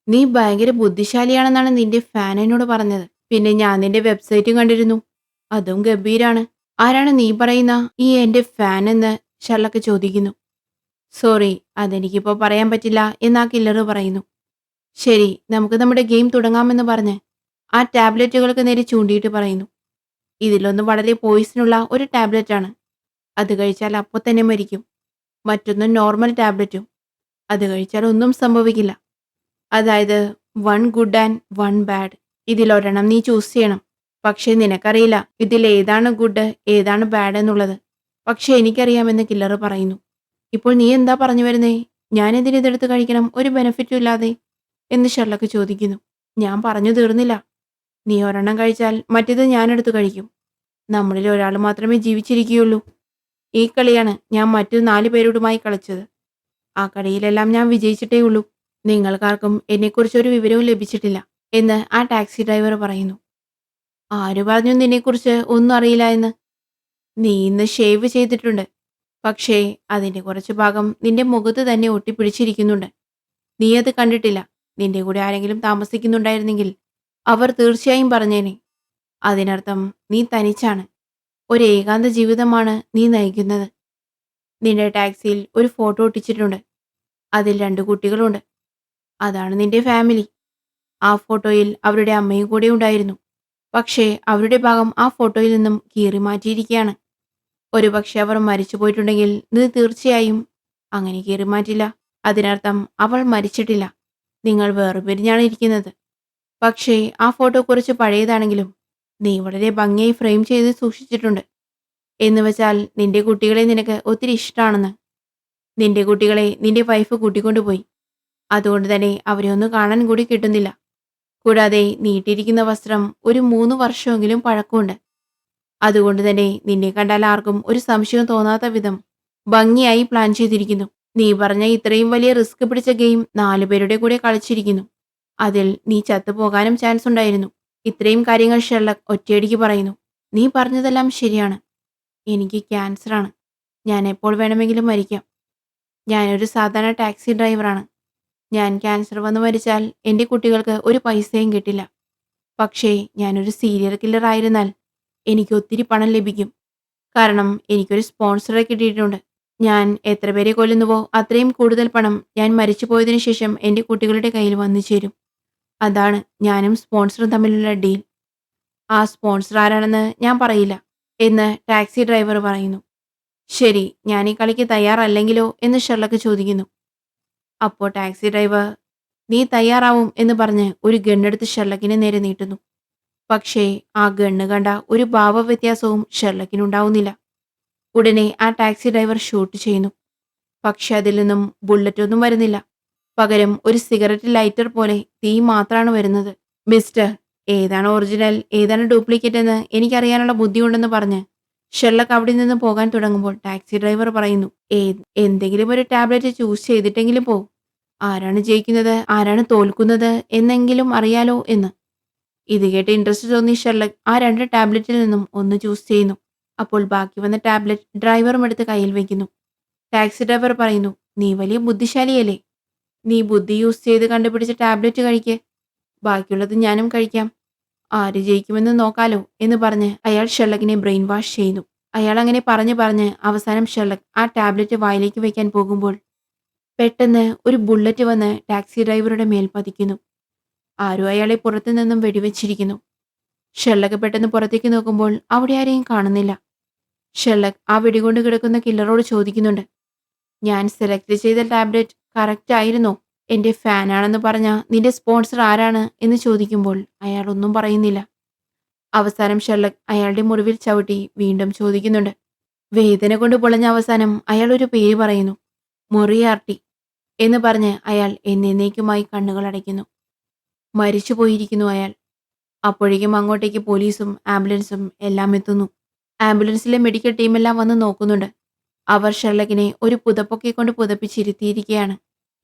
നീ ഭയങ്കര ബുദ്ധിശാലിയാണെന്നാണ് നിന്റെ ഫാൻ എന്നോട് പറഞ്ഞത്. പിന്നെ ഞാൻ നിന്റെ വെബ്സൈറ്റും കണ്ടിരുന്നു. അതും ഗംഭീരാണ്. ആരാണ് നീ പറയുന്ന ഈ എന്റെ ഫാൻ എന്ന് ഷെർലക്ക് ചോദിക്കുന്നു. സോറി, അതെനിക്കിപ്പോൾ പറയാൻ പറ്റില്ല എന്ന് ആ കില്ലർ പറയുന്നു. ശരി, നമുക്ക് നമ്മുടെ ഗെയിം തുടങ്ങാമെന്ന് പറഞ്ഞ് ആ ടാബ്ലറ്റുകൾക്ക് നേരെ ചൂണ്ടിയിട്ട് പറയുന്നു. ഇതിലൊന്ന് വളരെ പോയിസണുള്ള ഒരു ടാബ്ലറ്റാണ്. അത് കഴിച്ചാൽ അപ്പോൾ തന്നെ മരിക്കും. മറ്റൊന്ന് നോർമൽ ടാബ്ലറ്റും. അത് കഴിച്ചാൽ ഒന്നും സംഭവിക്കില്ല. അതായത് 1 ഗുഡ് ആൻഡ് 1 ബാഡ്. ഇതിലൊരെണ്ണം നീ ചൂസ് ചെയ്യണം. പക്ഷേ നിനക്കറിയില്ല ഇതിൽ ഏതാണ് ഗുഡ് ഏതാണ് ബാഡ് എന്നുള്ളത്. പക്ഷേ എനിക്കറിയാമെന്ന് കില്ലർ പറയുന്നു. ഇപ്പോൾ നീ എന്താ പറഞ്ഞു വരുന്നേ? ഞാനെന്തിന് ഇതെടുത്ത് കഴിക്കണം ഒരു ബെനിഫിറ്റും ഇല്ലാതെ എന്ന് ഷെർലക്ക് ചോദിക്കുന്നു. ഞാൻ പറഞ്ഞു തീർന്നില്ല. നീ ഒരെണ്ണം കഴിച്ചാൽ മറ്റേത് ഞാനെടുത്ത് കഴിക്കും. നമ്മളിൽ ഒരാൾ മാത്രമേ ജീവിച്ചിരിക്കുകയുള്ളൂ. ഈ കളിയാണ് ഞാൻ മറ്റു 4 പേരോടുമായി കളിച്ചത്. ആ കളിയിലെല്ലാം ഞാൻ വിജയിച്ചിട്ടേ ഉള്ളൂ. നിങ്ങൾക്കാർക്കും എന്നെക്കുറിച്ചൊരു വിവരവും ലഭിച്ചിട്ടില്ല എന്ന് ആ ടാക്സി ഡ്രൈവർ പറയുന്നു. ആര് പറഞ്ഞു നിന്നെക്കുറിച്ച് ഒന്നും അറിയില്ല എന്ന്? നീ ഇന്ന് ഷേവ് ചെയ്തിട്ടുണ്ട്. പക്ഷേ അതിന്റെ കുറച്ച് ഭാഗം നിന്റെ മുഖത്ത് തന്നെ ഒട്ടിപ്പിടിച്ചിരിക്കുന്നുണ്ട്. നീ അത് കണ്ടിട്ടില്ല. നിന്റെ കൂടെ ആരെങ്കിലും താമസിക്കുന്നുണ്ടായിരുന്നെങ്കിൽ അവർ തീർച്ചയായും പറഞ്ഞേനെ. അതിനർത്ഥം നീ തനിച്ചാണ്. ഒരു ഏകാന്ത ജീവിതമാണ് നീ നയിക്കുന്നത്. നിന്റെ ടാക്സിയിൽ ഒരു ഫോട്ടോ ഒട്ടിച്ചിട്ടുണ്ട്. അതിൽ 2 കുട്ടികളുണ്ട്. അതാണ് നിന്റെ ഫാമിലി. ആ ഫോട്ടോയിൽ അവരുടെ അമ്മയും കൂടെ ഉണ്ടായിരുന്നു. പക്ഷേ അവരുടെ ഭാഗം ആ ഫോട്ടോയിൽ നിന്നും കീറി മാറ്റിയിരിക്കുകയാണ്. ഒരുപക്ഷെ അവർ മരിച്ചു പോയിട്ടുണ്ടെങ്കിൽ നീ തീർച്ചയായും അങ്ങനെ കീറി മാറ്റില്ല. അതിനർത്ഥം അവൾ മരിച്ചിട്ടില്ല. നിങ്ങൾ വേർപിരിഞ്ഞാണ് ഇരിക്കുന്നത്. പക്ഷേ ആ ഫോട്ടോ കുറച്ച് പഴയതാണെങ്കിലും നീ വളരെ ഭംഗിയായി ഫ്രെയിം ചെയ്ത് സൂക്ഷിച്ചിട്ടുണ്ട്. എന്ന് വെച്ചാൽ നിന്റെ കുട്ടികളെ നിനക്ക് ഒത്തിരി ഇഷ്ടമാണെന്ന്. നിന്റെ കുട്ടികളെ നിന്റെ വൈഫ് കൂട്ടിക്കൊണ്ടുപോയി. അതുകൊണ്ട് തന്നെ അവരെ ഒന്ന് കാണാൻ കൂടി കിട്ടുന്നില്ല. കൂടാതെ നീട്ടിയിരിക്കുന്ന വസ്ത്രം ഒരു 3 വർഷമെങ്കിലും പഴക്കമുണ്ട്. അതുകൊണ്ട് തന്നെ നിന്നെ കണ്ടാൽ ആർക്കും ഒരു സംശയവും തോന്നാത്ത വിധം ഭംഗിയായി പ്ലാൻ ചെയ്തിരിക്കുന്നു. നീ പറഞ്ഞ ഇത്രയും വലിയ റിസ്ക് പിടിച്ച ഗെയിം 4 പേരുടെ കൂടെ കളിച്ചിരിക്കുന്നു. അതിൽ നീ ചത്തുപോകാനും ചാൻസ് ഉണ്ടായിരുന്നു. ഇത്രയും കാര്യങ്ങൾ ഷെർലക്ക് ഒറ്റയടിക്ക് പറയുന്നു. നീ പറഞ്ഞതെല്ലാം ശരിയാണ്. എനിക്ക് ക്യാൻസറാണ്. ഞാൻ എപ്പോൾ വേണമെങ്കിലും മരിക്കാം. ഞാനൊരു സാധാരണ ടാക്സി ഡ്രൈവറാണ്. ഞാൻ ക്യാൻസർ വന്ന് മരിച്ചാൽ എൻ്റെ കുട്ടികൾക്ക് ഒരു പൈസയും കിട്ടില്ല. പക്ഷേ ഞാനൊരു സീരിയൽ കില്ലർ ആയിരുന്നാൽ എനിക്ക് ഒത്തിരി പണം ലഭിക്കും. കാരണം എനിക്കൊരു സ്പോൺസറെ കിട്ടിയിട്ടുണ്ട്. ഞാൻ എത്ര പേരെ കൊല്ലുന്നുവോ അത്രയും കൂടുതൽ പണം ഞാൻ മരിച്ചു പോയതിനു ശേഷം എൻ്റെ കുട്ടികളുടെ കയ്യിൽ വന്നു ചേരും. അതാണ് ഞാനും സ്പോൺസറും തമ്മിലുള്ള ഡീൽ. ആ സ്പോൺസർ ആരാണെന്ന് ഞാൻ പറയില്ല എന്ന് ടാക്സി ഡ്രൈവർ പറയുന്നു. ശരി, ഞാൻ ഈ കളിക്ക് തയ്യാറല്ലെങ്കിലോ എന്ന് ഷെർലക്ക് ചോദിക്കുന്നു. അപ്പോൾ ടാക്സി ഡ്രൈവർ നീ തയ്യാറാവും എന്ന് പറഞ്ഞ് ഒരു ഗണ്ണെടുത്ത് ഷെർലക്കിന് നേരെ നീട്ടുന്നു. പക്ഷേ ആ ഗണ്ണ് കണ്ട ഒരു ഭാവവ്യത്യാസവും ഷെർലക്കിനുണ്ടാവുന്നില്ല. ഉടനെ ആ ടാക്സി ഡ്രൈവർ ഷൂട്ട് ചെയ്യുന്നു. പക്ഷെ അതിൽ നിന്നും ബുള്ളറ്റ് ഒന്നും വരുന്നില്ല. പകരം ഒരു സിഗരറ്റ് ലൈറ്റർ പോലെ തീ മാത്രമാണ് വരുന്നത്. മിസ്റ്റർ, ഏതാണ് ഒറിജിനൽ ഏതാണ് ഡ്യൂപ്ലിക്കേറ്റ് എന്ന് എനിക്കറിയാനുള്ള ബുദ്ധിയുണ്ടെന്ന് പറഞ്ഞ് ഷെർലക്ക് അവിടെ നിന്ന് പോകാൻ തുടങ്ങുമ്പോൾ ടാക്സി ഡ്രൈവർ പറയുന്നു, എന്തെങ്കിലും ഒരു ടാബ്ലറ്റ് ചൂസ് ചെയ്തിട്ടെങ്കിലും പോ. ആരാണ് ജയിക്കുന്നത് ആരാണ് തോൽക്കുന്നത് എന്നെങ്കിലും അറിയാലോ എന്ന്. ഇത് കേട്ട് ഇൻട്രസ്റ്റ് തോന്നി ഷെർലക്ക് ആ 2 ടാബ്ലറ്റിൽ നിന്നും ഒന്ന് ചൂസ് ചെയ്യുന്നു. അപ്പോൾ ബാക്കി വന്ന ടാബ്ലറ്റ് ഡ്രൈവറും എടുത്ത് കയ്യിൽ വയ്ക്കുന്നു. ടാക്സി ഡ്രൈവർ പറയുന്നു, നീ വലിയ ബുദ്ധിശാലിയല്ലേ? നീ ബുദ്ധി യൂസ് ചെയ്ത് കണ്ടുപിടിച്ച ടാബ്ലറ്റ് കഴിക്ക്. ബാക്കിയുള്ളത് ഞാനും കഴിക്കാം. ആര് ജയിക്കുമെന്ന് നോക്കാലോ എന്ന് പറഞ്ഞ് അയാൾ ഷെർലക്കിനെ ബ്രെയിൻ വാഷ് ചെയ്യുന്നു. അയാൾ അങ്ങനെ പറഞ്ഞ് അവസാനം ഷെർലക്ക് ആ ടാബ്ലറ്റ് വായിലേക്ക് വെക്കാൻ പോകുമ്പോൾ പെട്ടെന്ന് ഒരു ബുള്ളറ്റ് വന്ന് ടാക്സി ഡ്രൈവറുടെ മേൽ പതിക്കുന്നു. ആരോ അയാളെ പുറത്തു നിന്നും വെടിവെച്ചിരിക്കുന്നു. ഷെർലക്ക് പെട്ടെന്ന് പുറത്തേക്ക് നോക്കുമ്പോൾ അവിടെ ആരെയും കാണുന്നില്ല. ഷെർലക്ക് ആ വെടികൊണ്ട് കിടക്കുന്ന കില്ലറോട് ചോദിക്കുന്നുണ്ട്, ഞാൻ സെലക്ട് ചെയ്ത ടാബ്ലറ്റ് കറക്റ്റ് ആയിരുന്നോ? എന്റെ ഫാനാണെന്ന് പറഞ്ഞ നിന്റെ സ്പോൺസർ ആരാണ് എന്ന് ചോദിക്കുമ്പോൾ അയാൾ ഒന്നും പറയുന്നില്ല. അവസാനം ഷെർലക്ക് അയാളുടെ മുറിവിൽ ചവിട്ടി വീണ്ടും ചോദിക്കുന്നുണ്ട്. വേദന കൊണ്ട് പൊളഞ്ഞ അവസാനം അയാൾ ഒരു പേര് പറയുന്നു, മൊറിയാർട്ടി എന്ന് പറഞ്ഞ് അയാൾ എന്നേക്കുമായി കണ്ണുകൾ അടയ്ക്കുന്നു. മരിച്ചുപോയിരിക്കുന്നു അയാൾ. അപ്പോഴേക്കും അങ്ങോട്ടേക്ക് പോലീസും ആംബുലൻസും എല്ലാം എത്തുന്നു. ആംബുലൻസിലെ മെഡിക്കൽ ടീമെല്ലാം വന്ന് നോക്കുന്നുണ്ട്. അവർ ഷെർലക്കിനെ ഒരു പുതപ്പൊക്കെ കൊണ്ട് പുതപ്പിച്ചിരുത്തിയിരിക്കുകയാണ്.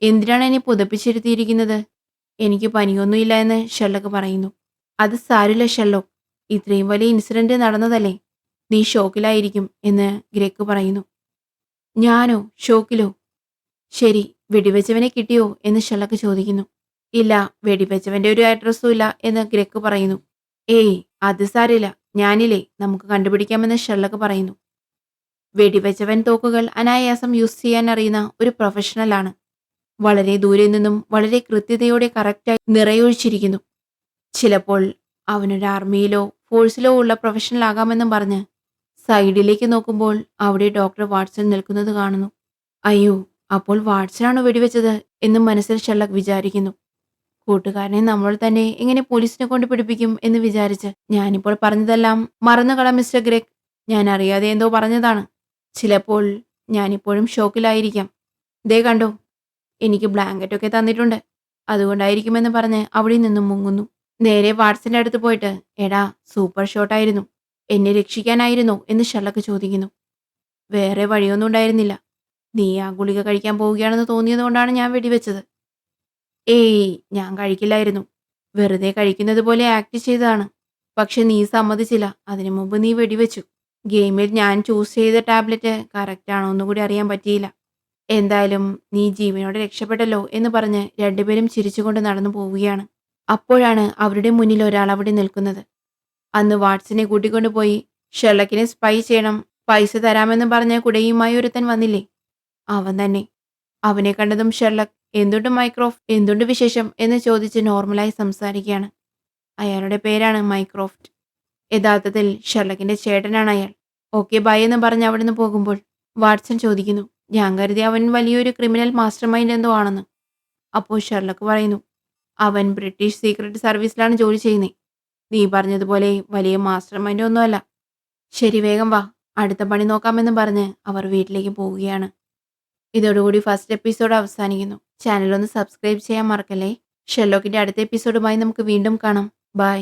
എന്തിനാണ് എന്നെ പുതപ്പിച്ചിരുത്തിയിരിക്കുന്നത്? എനിക്ക് പനിയൊന്നുമില്ല എന്ന് ഷെർലക്ക് പറയുന്നു. അത് സാരില്ല ഷെർലോക്ക്, ഇത്രയും വലിയ ഇൻസിഡന്റ് നടന്നതല്ലേ, നീ ഷോക്കിലായിരിക്കും എന്ന് ഗ്രെഗ് പറയുന്നു. ഞാനോ ഷോക്കിലോ? ശരി, വെടിവെച്ചവനെ കിട്ടിയോ എന്ന് ഷെർലക്ക് ചോദിക്കുന്നു. ഇല്ല, വെടിവെച്ചവന്റെ ഒരു അഡ്രസ്സും ഇല്ല എന്ന് ഗ്രെഗ് പറയുന്നു. ഏയ്, അത് സാരില്ല, ഞാനില്ലേ നമുക്ക് കണ്ടുപിടിക്കാമെന്ന് ഷെർലക്ക് പറയുന്നു. വെടിവെച്ചവൻ തോക്കുകൾ അനായാസം യൂസ് ചെയ്യാൻ അറിയുന്ന ഒരു പ്രൊഫഷണലാണ്. വളരെ ദൂരെ നിന്നും വളരെ കൃത്യതയോടെ കറക്റ്റായി നിറയൊഴിച്ചിരിക്കുന്നു. ചിലപ്പോൾ അവനൊരു ആർമിയിലോ ഫോഴ്സിലോ ഉള്ള പ്രൊഫഷണൽ ആകാമെന്നും പറഞ്ഞ് സൈഡിലേക്ക് നോക്കുമ്പോൾ അവിടെ ഡോക്ടർ വാട്സൺ നിൽക്കുന്നത് കാണുന്നു. അയ്യോ, അപ്പോൾ വാട്സനാണോ വെടിവെച്ചത് എന്നും മനസ്സിൽ ഷെർലക്ക് വിചാരിക്കുന്നു. കൂട്ടുകാരനെ നമ്മൾ തന്നെ എങ്ങനെ പോലീസിനെ കൊണ്ട് പിടിപ്പിക്കും എന്ന് വിചാരിച്ച് ഞാനിപ്പോൾ പറഞ്ഞതെല്ലാം മറന്നുകളാം മിസ്റ്റർ ഗ്രെഗ്. ഞാൻ അറിയാതെ എന്തോ പറഞ്ഞതാണ്. ചിലപ്പോൾ ഞാനിപ്പോഴും ഷോക്കിലായിരിക്കാം. ദേ കണ്ടോ, എനിക്ക് ബ്ലാങ്കറ്റൊക്കെ തന്നിട്ടുണ്ട്. അതുകൊണ്ടായിരിക്കുമെന്ന് പറഞ്ഞ് അവിടെ നിന്നും മുങ്ങുന്നു. നേരെ വാട്സന്റെ അടുത്ത് പോയിട്ട്, എടാ സൂപ്പർ ഷോട്ടായിരുന്നു, എന്നെ രക്ഷിക്കാനായിരുന്നോ എന്ന് ഷെർലക്ക് ചോദിക്കുന്നു. വേറെ വഴിയൊന്നും ഉണ്ടായിരുന്നില്ല. നീ ആ ഗുളിക കഴിക്കാൻ പോവുകയാണെന്ന് തോന്നിയതുകൊണ്ടാണ് ഞാൻ വെടിവെച്ചത്. ഏയ്, ഞാൻ കഴിക്കില്ലായിരുന്നു. വെറുതെ കഴിക്കുന്നത് പോലെ ആക്ട് ചെയ്തതാണ്. പക്ഷെ നീ സമ്മതിച്ചില്ല. അതിനു മുമ്പ് നീ വെടിവെച്ചു. ഗെയിമിൽ ഞാൻ ചൂസ് ചെയ്ത ടാബ്ലറ്റ് കറക്റ്റ് ആണോ എന്നും കൂടി അറിയാൻ പറ്റിയില്ല. എന്തായാലും നീ ജീവനോടെ രക്ഷപ്പെട്ടല്ലോ എന്ന് പറഞ്ഞ് രണ്ടുപേരും ചിരിച്ചുകൊണ്ട് നടന്നു പോവുകയാണ്. അപ്പോഴാണ് അവരുടെ മുന്നിൽ ഒരാൾ അവിടെ നിൽക്കുന്നത്. അന്ന് വാട്സനെ കൂട്ടിക്കൊണ്ടുപോയി ഷെർലക്കിനെ സ്പൈ ചെയ്യണം, പൈസ തരാമെന്ന് പറഞ്ഞ കുടയുമായി ഒരുത്തൻ വന്നില്ലേ, അവൻ തന്നെ. അവനെ കണ്ടതും ഷെർലക്ക് എന്തുണ്ട് മൈക്രോഫ്റ്റ്, എന്തുണ്ട് വിശേഷം എന്ന് ചോദിച്ച് നോർമലായി സംസാരിക്കുകയാണ്. അയാളുടെ പേരാണ് മൈക്രോഫ്റ്റ്. യഥാർത്ഥത്തിൽ ഷെർലക്കിന്റെ ചേട്ടനാണ് അയാൾ. ഓക്കെ ബൈ എന്ന് പറഞ്ഞ് അവിടുന്ന് പോകുമ്പോൾ വാട്സൺ ചോദിക്കുന്നു, ഞാൻ കരുതി അവൻ വലിയൊരു ക്രിമിനൽ മാസ്റ്റർ മൈൻഡ് എന്തോ ആണെന്ന്. അപ്പോൾ ഷെർലക്ക് പറയുന്നു, അവൻ ബ്രിട്ടീഷ് സീക്രട്ട് സർവീസിലാണ് ജോലി ചെയ്യുന്നത്. നീ പറഞ്ഞതുപോലെ വലിയ മാസ്റ്റർ മൈൻഡ് ഒന്നുമല്ല. ശരി, വേഗം വാ, അടുത്ത പണി നോക്കാമെന്ന് പറഞ്ഞ് അവർ വീട്ടിലേക്ക് പോവുകയാണ്. ഇതോടുകൂടി ഫസ്റ്റ് എപ്പിസോഡ് അവസാനിക്കുന്നു. ചാനൽ ഒന്ന് സബ്സ്ക്രൈബ് ചെയ്യാൻ മറക്കല്ലേ. ഷെർലോക്കിന്റെ അടുത്ത എപ്പിസോഡുമായി നമുക്ക് വീണ്ടും കാണാം. ബൈ.